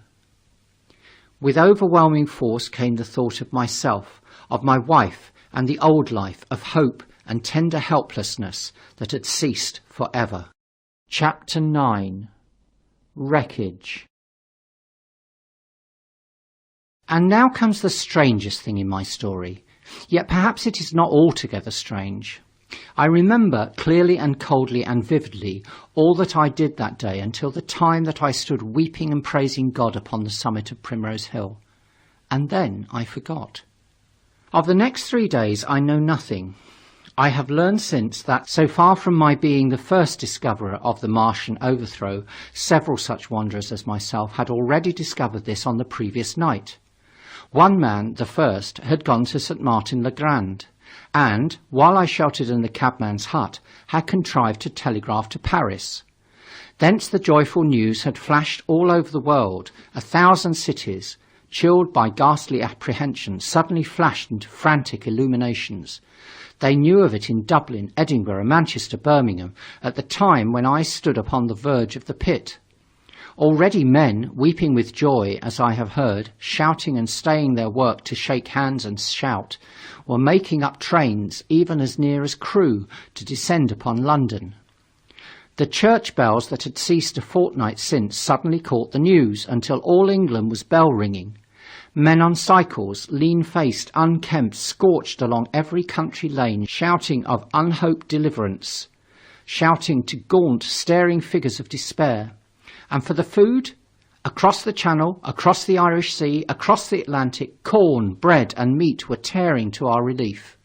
[SPEAKER 1] With overwhelming force came the thought of myself, of my wife, and the old life of hope and tender helplessness that had ceased forever. Chapter 9. Wreckage. And now comes the strangest thing in my story, yet perhaps it is not altogether strange. I remember clearly and coldly and vividly all that I did that day until the time that I stood weeping and praising God upon the summit of Primrose Hill. And then I forgot. Of the next 3 days I know nothing. I have learned since that, so far from my being the first discoverer of the Martian overthrow, several such wanderers as myself had already discovered this on the previous night. One man, the first, had gone to St. Martin-le-Grand, and, while I sheltered in the cabman's hut, had contrived to telegraph to Paris. Thence the joyful news had flashed all over the world. 1,000 cities, chilled by ghastly apprehension, suddenly flashed into frantic illuminations. They knew of it in Dublin, Edinburgh, Manchester, Birmingham, at the time when I stood upon the verge of the pit. Already men, weeping with joy, as I have heard, shouting and staying their work to shake hands and shout, were making up trains, even as near as Crewe, to descend upon London. The church bells that had ceased a fortnight since suddenly caught the news, until all England was bell-ringing. Men on cycles, lean-faced, unkempt, scorched along every country lane, shouting of unhoped deliverance, shouting to gaunt, staring figures of despair. And for the food, across the Channel, across the Irish Sea, across the Atlantic, corn, bread and meat were tearing to our relief.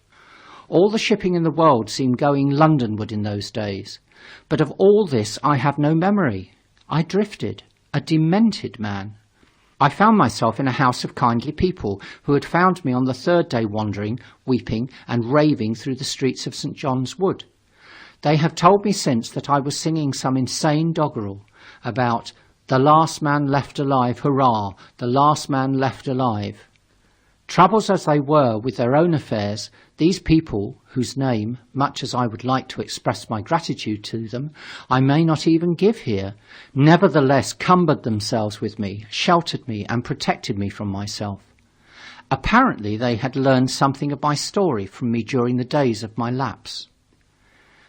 [SPEAKER 1] All the shipping in the world seemed going Londonward in those days. But of all this I have no memory. I drifted, a demented man. I found myself in a house of kindly people who had found me on the 3rd day wandering, weeping and raving through the streets of St. John's Wood. They have told me since that I was singing some insane doggerel about "the last man left alive, hurrah, the last man left alive." Troubles as they were with their own affairs, these people, whose name, much as I would like to express my gratitude to them, I may not even give here, nevertheless cumbered themselves with me, sheltered me, and protected me from myself. Apparently they had learned something of my story from me during the days of my lapse.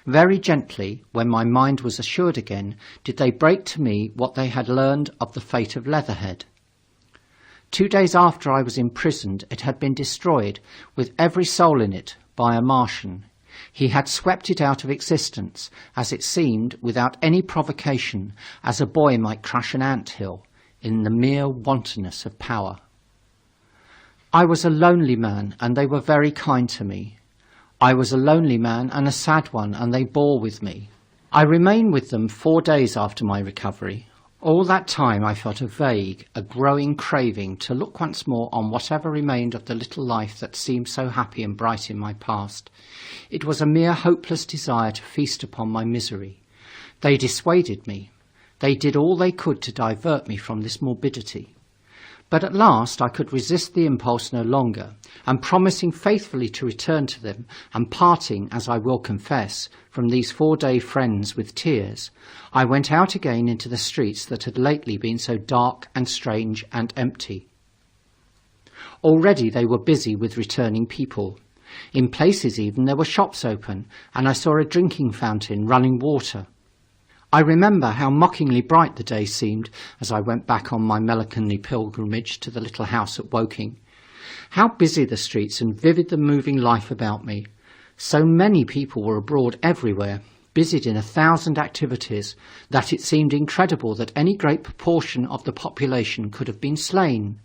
[SPEAKER 1] Very gently, when my mind was assured again, did they break to me what they had learned of the fate of Leatherhead. 2 days after I was imprisoned, it had been destroyed, with every soul in it, by a Martian. He had swept it out of existence, as it seemed, without any provocation, as a boy might crush an ant-hill, in the mere wantonness of power. I was a lonely man, and they were very kind to me. I was a lonely man and a sad one, and they bore with me. I remained with them 4 days after my recovery. All that time I felt a growing craving to look once more on whatever remained of the little life that seemed so happy and bright in my past. It was a mere hopeless desire to feast upon my misery. They dissuaded me. They did all they could to divert me from this morbidity. But at last I could resist the impulse no longer, and promising faithfully to return to them, and parting, as I will confess, from these 4-day friends with tears, I went out again into the streets that had lately been so dark and strange and empty. Already they were busy with returning people. In places even there were shops open, and I saw a drinking fountain running water. I remember how mockingly bright the day seemed as I went back on my melancholy pilgrimage to the little house at Woking. How busy the streets and vivid the moving life about me. So many people were abroad everywhere, busied in 1,000 activities, that it seemed incredible that any great proportion of the population could have been slain.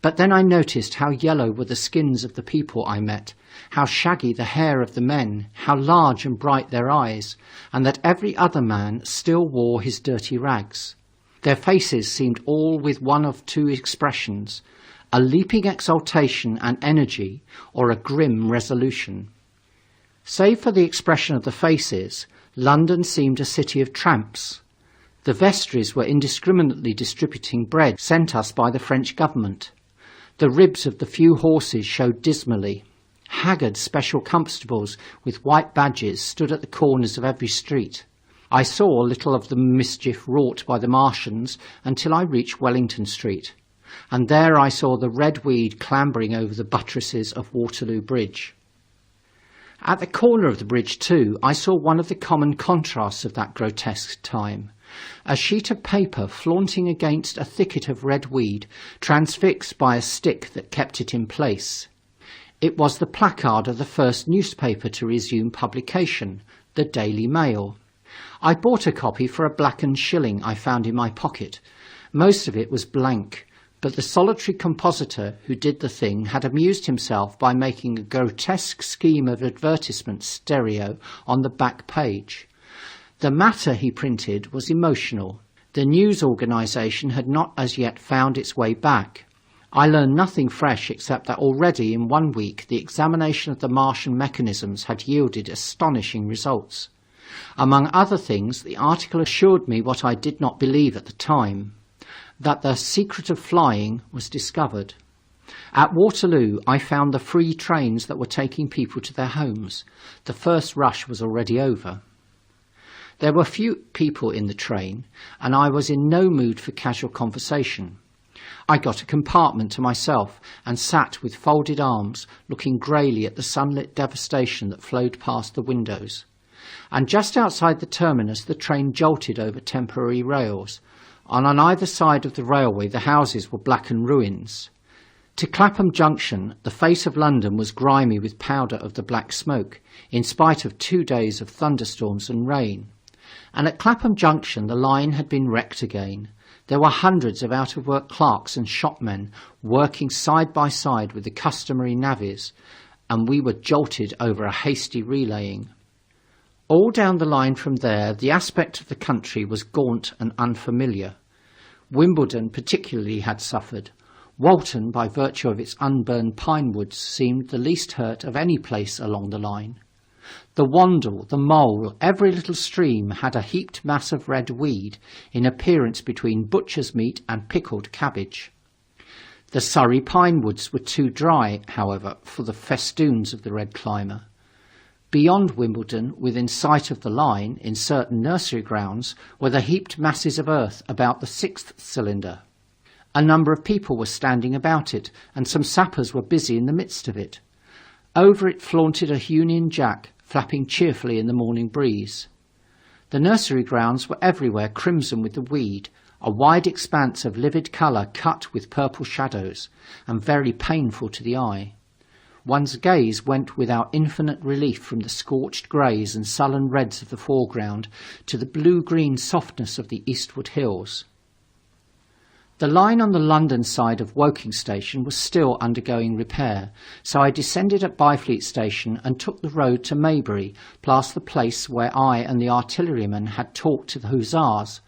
[SPEAKER 1] But then I noticed how yellow were the skins of the people I met, how shaggy the hair of the men, how large and bright their eyes, and that every other man still wore his dirty rags. Their faces seemed all with one of two expressions, a leaping exultation and energy, or a grim resolution. Save for the expression of the faces, London seemed a city of tramps. The vestries were indiscriminately distributing bread sent us by the French government. The ribs of the few horses showed dismally. Haggard special constables with white badges stood at the corners of every street. I saw little of the mischief wrought by the Martians until I reached Wellington Street, and there I saw the red weed clambering over the buttresses of Waterloo Bridge. At the corner of the bridge, too, I saw one of the common contrasts of that grotesque time. A sheet of paper flaunting against a thicket of red weed, transfixed by a stick that kept it in place. It was the placard of the first newspaper to resume publication, the Daily Mail. I bought a copy for a blackened shilling I found in my pocket. Most of it was blank, but the solitary compositor who did the thing had amused himself by making a grotesque scheme of advertisement stereo on the back page. The matter he printed was emotional. The news organisation had not as yet found its way back. I learned nothing fresh except that already in 1 week the examination of the Martian mechanisms had yielded astonishing results. Among other things, the article assured me what I did not believe at the time, that the secret of flying was discovered. At Waterloo I found the free trains that were taking people to their homes. The first rush was already over. There were few people in the train, and I was in no mood for casual conversation. I got a compartment to myself and sat with folded arms, looking greyly at the sunlit devastation that flowed past the windows. And just outside the terminus the train jolted over temporary rails, and on either side of the railway the houses were blackened ruins. To Clapham Junction the face of London was grimy with powder of the black smoke, in spite of 2 days of thunderstorms and rain. And at Clapham Junction the line had been wrecked again. There were hundreds of out-of-work clerks and shopmen working side by side with the customary navvies, and we were jolted over a hasty relaying. All down the line from there the aspect of the country was gaunt and unfamiliar. Wimbledon particularly had suffered. Walton, by virtue of its unburned pine woods, seemed the least hurt of any place along the line. The Wandle, the Mole, every little stream had a heaped mass of red weed, in appearance between butcher's meat and pickled cabbage. The Surrey pine woods were too dry, however, for the festoons of the red climber. Beyond Wimbledon, within sight of the line, in certain nursery grounds, were the heaped masses of earth about the 6th cylinder. A number of people were standing about it, and some sappers were busy in the midst of it. Over it flaunted a Union Jack, flapping cheerfully in the morning breeze. The nursery grounds were everywhere crimson with the weed, a wide expanse of livid colour cut with purple shadows, and very painful to the eye. One's gaze went without infinite relief from the scorched greys and sullen reds of the foreground to the blue-green softness of the eastward hills. The line on the London side of Woking Station was still undergoing repair, so I descended at Byfleet Station and took the road to Maybury, past the place where I and the artilleryman had talked to the hussars,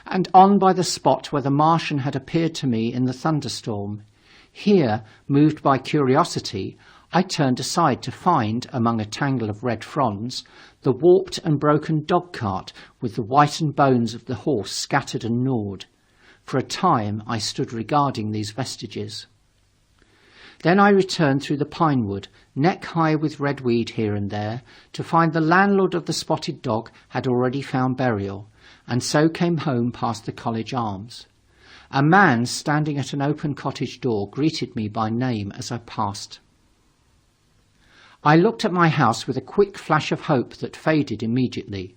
[SPEAKER 1] and on by the spot where the Martian had appeared to me in the thunderstorm. Here, moved by curiosity, I turned aside to find, among a tangle of red fronds, the warped and broken dog-cart with the whitened bones of the horse scattered and gnawed. For a time I stood regarding these vestiges. Then I returned through the pine wood, neck-high with red weed here and there, to find the landlord of the spotted dog had already found burial, and so came home past the College Arms. A man standing at an open cottage door greeted me by name as I passed. I looked at my house with a quick flash of hope that faded immediately.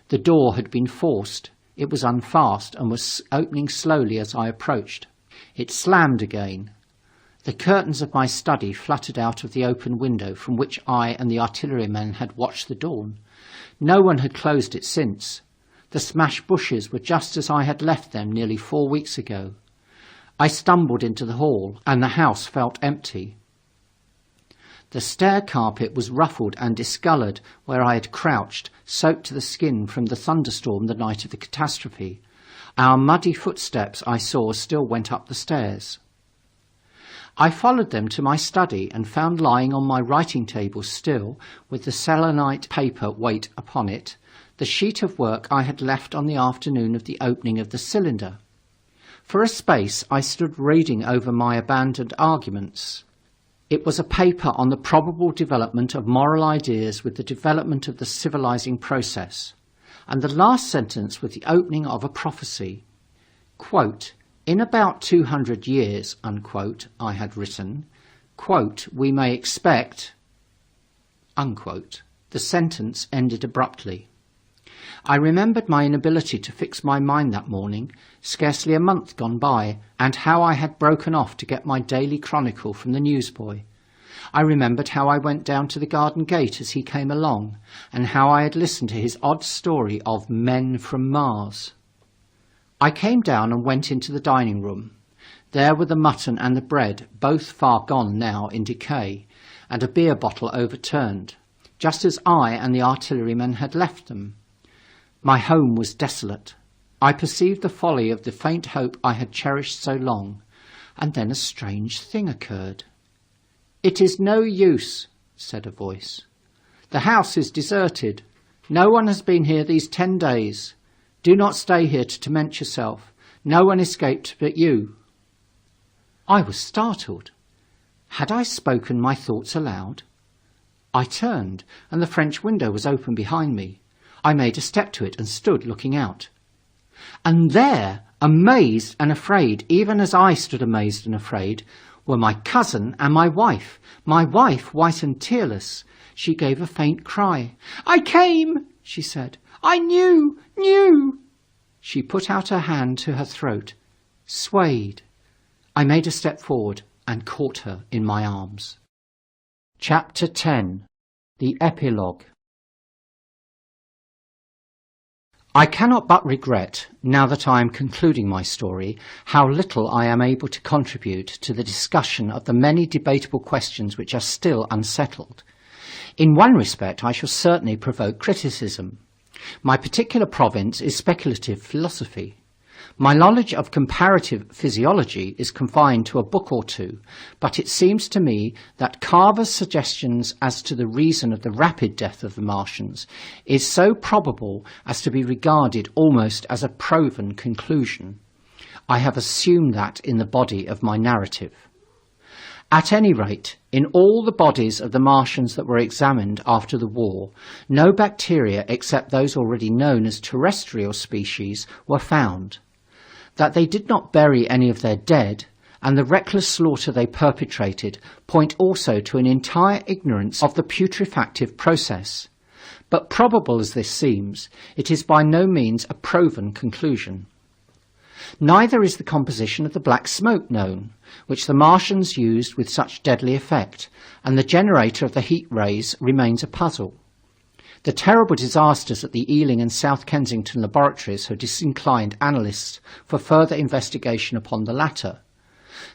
[SPEAKER 1] The door had been forced. It was unfast and was opening slowly as I approached. It slammed again. The curtains of my study fluttered out of the open window from which I and the artilleryman had watched the dawn. No one had closed it since. The smashed bushes were just as I had left them nearly 4 weeks ago. I stumbled into the hall, and the house felt empty. The stair carpet was ruffled and discoloured where I had crouched, soaked to the skin from the thunderstorm the night of the catastrophe. Our muddy footsteps, I saw, still went up the stairs. I followed them to my study and found lying on my writing table still, with the selenite paper weight upon it, the sheet of work I had left on the afternoon of the opening of the cylinder. For a space I stood reading over my abandoned arguments. It was a paper on the probable development of moral ideas with the development of the civilizing process, and the last sentence was the opening of a prophecy. Quote, "In about 200 years," unquote, I had written, quote, "we may expect," unquote. The sentence ended abruptly. I remembered my inability to fix my mind that morning, scarcely a month gone by, and how I had broken off to get my daily chronicle from the newsboy. I remembered how I went down to the garden gate as he came along, and how I had listened to his odd story of men from Mars. I came down and went into the dining room. There were the mutton and the bread, both far gone now in decay, and a beer bottle overturned, just as I and the artilleryman had left them. My home was desolate. I perceived the folly of the faint hope I had cherished so long, and then a strange thing occurred. "It is no use," said a voice. "The house is deserted. No one has been here these 10 days. Do not stay here to torment yourself. No one escaped but you." I was startled. Had I spoken my thoughts aloud? I turned, and the French window was open behind me. I made a step to it and stood looking out. And there, amazed and afraid, even as I stood amazed and afraid, were my cousin and my wife, white and tearless. She gave a faint cry. "I came," she said. "I knew. She put out her hand to her throat, swayed. I made a step forward and caught her in my arms. Chapter 10. The Epilogue. I cannot but regret, now that I am concluding my story, how little I am able to contribute to the discussion of the many debatable questions which are still unsettled. In one respect I shall certainly provoke criticism. My particular province is speculative philosophy. My knowledge of comparative physiology is confined to a book or two, but it seems to me that Carver's suggestions as to the reason of the rapid death of the Martians is so probable as to be regarded almost as a proven conclusion. I have assumed that in the body of my narrative. At any rate, in all the bodies of the Martians that were examined after the war, no bacteria except those already known as terrestrial species were found. That they did not bury any of their dead, and the reckless slaughter they perpetrated, point also to an entire ignorance of the putrefactive process. But probable as this seems, it is by no means a proven conclusion. Neither is the composition of the black smoke known, which the Martians used with such deadly effect, and the generator of the heat rays remains a puzzle. The terrible disasters at the Ealing and South Kensington laboratories have disinclined analysts for further investigation upon the latter.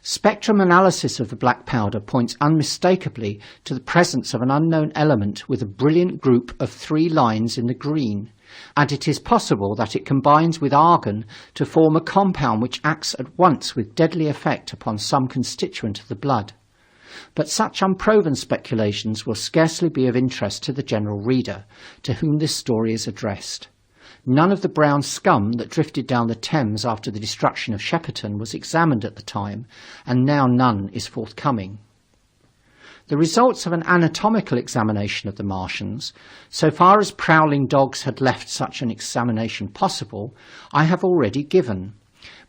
[SPEAKER 1] Spectrum analysis of the black powder points unmistakably to the presence of an unknown element with a brilliant group of 3 lines in the green, and it is possible that it combines with argon to form a compound which acts at once with deadly effect upon some constituent of the blood. But such unproven speculations will scarcely be of interest to the general reader, to whom this story is addressed. None of the brown scum that drifted down the Thames after the destruction of Shepperton was examined at the time, and now none is forthcoming. The results of an anatomical examination of the Martians, so far as prowling dogs had left such an examination possible, I have already given.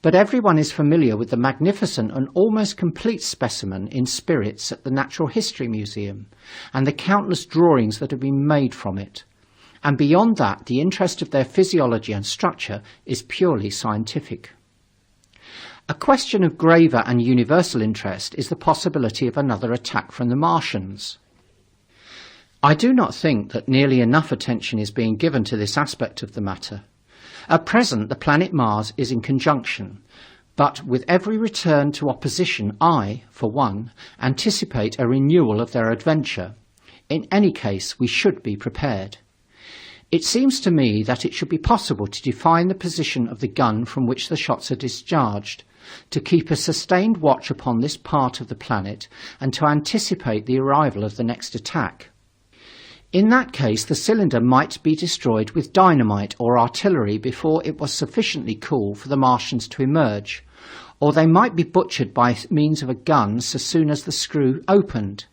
[SPEAKER 1] But everyone is familiar with the magnificent and almost complete specimen in spirits at the Natural History Museum, and the countless drawings that have been made from it. And beyond that, the interest of their physiology and structure is purely scientific. A question of graver and universal interest is the possibility of another attack from the Martians. I do not think that nearly enough attention is being given to this aspect of the matter. At present, the planet Mars is in conjunction, but with every return to opposition, I, for one, anticipate a renewal of their adventure. In any case, we should be prepared. It seems to me that it should be possible to define the position of the gun from which the shots are discharged, to keep a sustained watch upon this part of the planet, and to anticipate the arrival of the next attack. In that case, the cylinder might be destroyed with dynamite or artillery before it was sufficiently cool for the Martians to emerge, or they might be butchered by means of a gun so soon as the screw opened.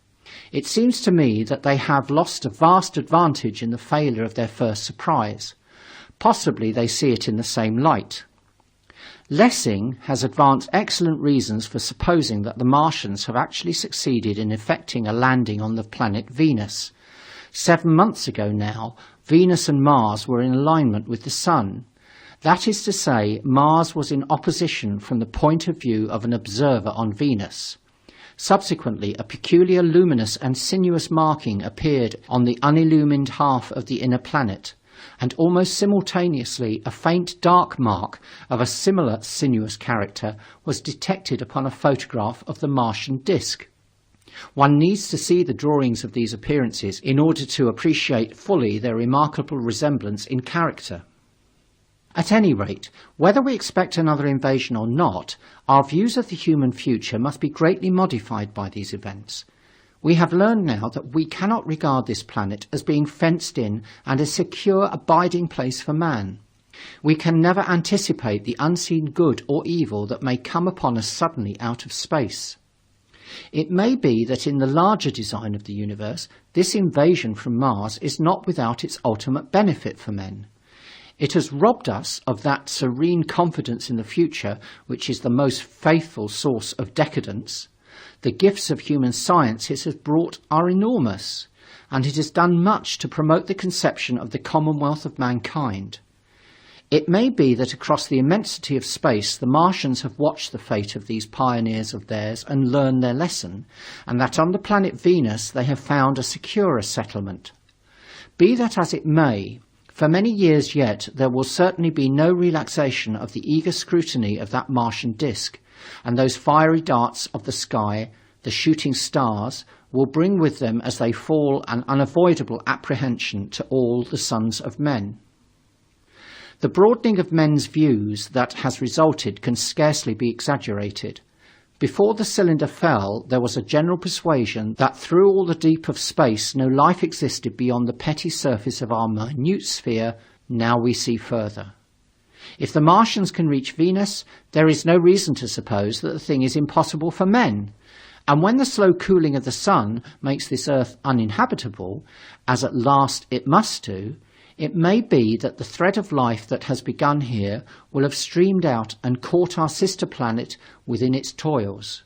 [SPEAKER 1] It seems to me that they have lost a vast advantage in the failure of their first surprise. Possibly they see it in the same light. Lessing has advanced excellent reasons for supposing that the Martians have actually succeeded in effecting a landing on the planet Venus. 7 months ago now, Venus and Mars were in alignment with the Sun. That is to say, Mars was in opposition from the point of view of an observer on Venus. Subsequently, a peculiar luminous and sinuous marking appeared on the unillumined half of the inner planet, and almost simultaneously a faint dark mark of a similar sinuous character was detected upon a photograph of the Martian disk. One needs to see the drawings of these appearances in order to appreciate fully their remarkable resemblance in character. At any rate, whether we expect another invasion or not, our views of the human future must be greatly modified by these events. We have learned now that we cannot regard this planet as being fenced in and a secure abiding place for man. We can never anticipate the unseen good or evil that may come upon us suddenly out of space. It may be that in the larger design of the universe, this invasion from Mars is not without its ultimate benefit for men. It has robbed us of that serene confidence in the future which is the most faithful source of decadence. The gifts of human science it has brought are enormous, and it has done much to promote the conception of the commonwealth of mankind. It may be that across the immensity of space the Martians have watched the fate of these pioneers of theirs and learned their lesson, and that on the planet Venus they have found a securer settlement. Be that as it may, for many years yet there will certainly be no relaxation of the eager scrutiny of that Martian disk, and those fiery darts of the sky, the shooting stars, will bring with them as they fall an unavoidable apprehension to all the sons of men. The broadening of men's views that has resulted can scarcely be exaggerated. Before the cylinder fell, there was a general persuasion that through all the deep of space no life existed beyond the petty surface of our minute sphere. Now we see further. If the Martians can reach Venus, there is no reason to suppose that the thing is impossible for men. And when the slow cooling of the sun makes this earth uninhabitable, as at last it must do, it may be that the thread of life that has begun here will have streamed out and caught our sister planet within its toils.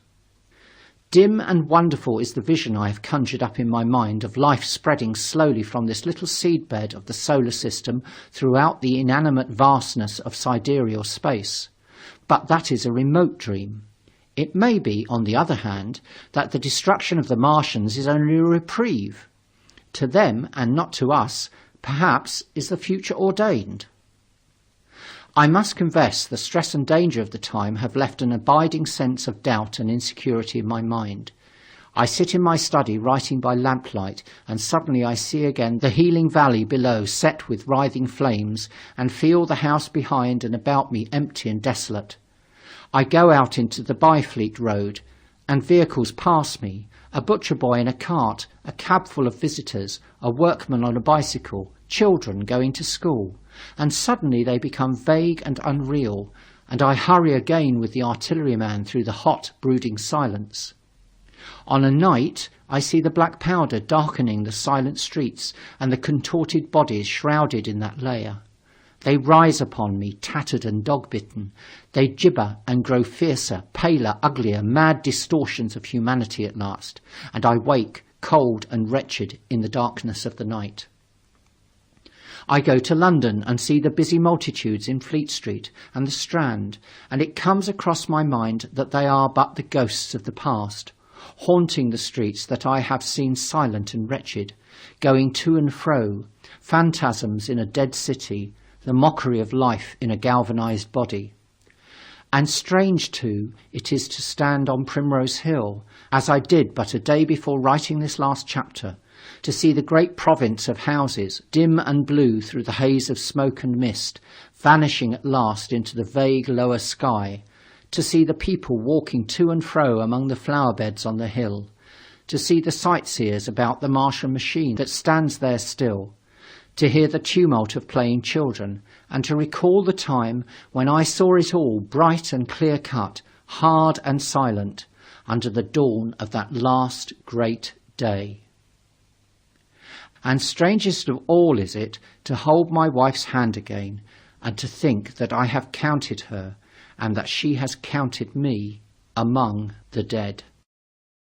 [SPEAKER 1] Dim and wonderful is the vision I have conjured up in my mind of life spreading slowly from this little seedbed of the solar system throughout the inanimate vastness of sidereal space. But that is a remote dream. It may be, on the other hand, that the destruction of the Martians is only a reprieve. To them, and not to us, perhaps, is the future ordained. I must confess the stress and danger of the time have left an abiding sense of doubt and insecurity in my mind. I sit in my study writing by lamplight, and suddenly I see again the healing valley below set with writhing flames, and feel the house behind and about me empty and desolate. I go out into the Byfleet Road, and vehicles pass me, a butcher boy in a cart, a cab full of visitors, a workman on a bicycle, children going to school, and suddenly they become vague and unreal, and I hurry again with the artilleryman through the hot, brooding silence. On a night, I see the black powder darkening the silent streets and the contorted bodies shrouded in that layer. They rise upon me, tattered and dog-bitten. They gibber and grow fiercer, paler, uglier, mad distortions of humanity at last, and I wake, cold and wretched, in the darkness of the night. I go to London and see the busy multitudes in Fleet Street and the Strand, and it comes across my mind that they are but the ghosts of the past, haunting the streets that I have seen silent and wretched, going to and fro, phantasms in a dead city, the mockery of life in a galvanized body. And strange, too, it is to stand on Primrose Hill, as I did but a day before writing this last chapter, to see the great province of houses, dim and blue through the haze of smoke and mist, vanishing at last into the vague lower sky, to see the people walking to and fro among the flower beds on the hill, to see the sightseers about the Martian machine that stands there still, to hear the tumult of playing children, and to recall the time when I saw it all bright and clear-cut, hard and silent, under the dawn of that last great day. And strangest of all is it to hold my wife's hand again, and to think that I have counted her, and that she has counted me among the dead.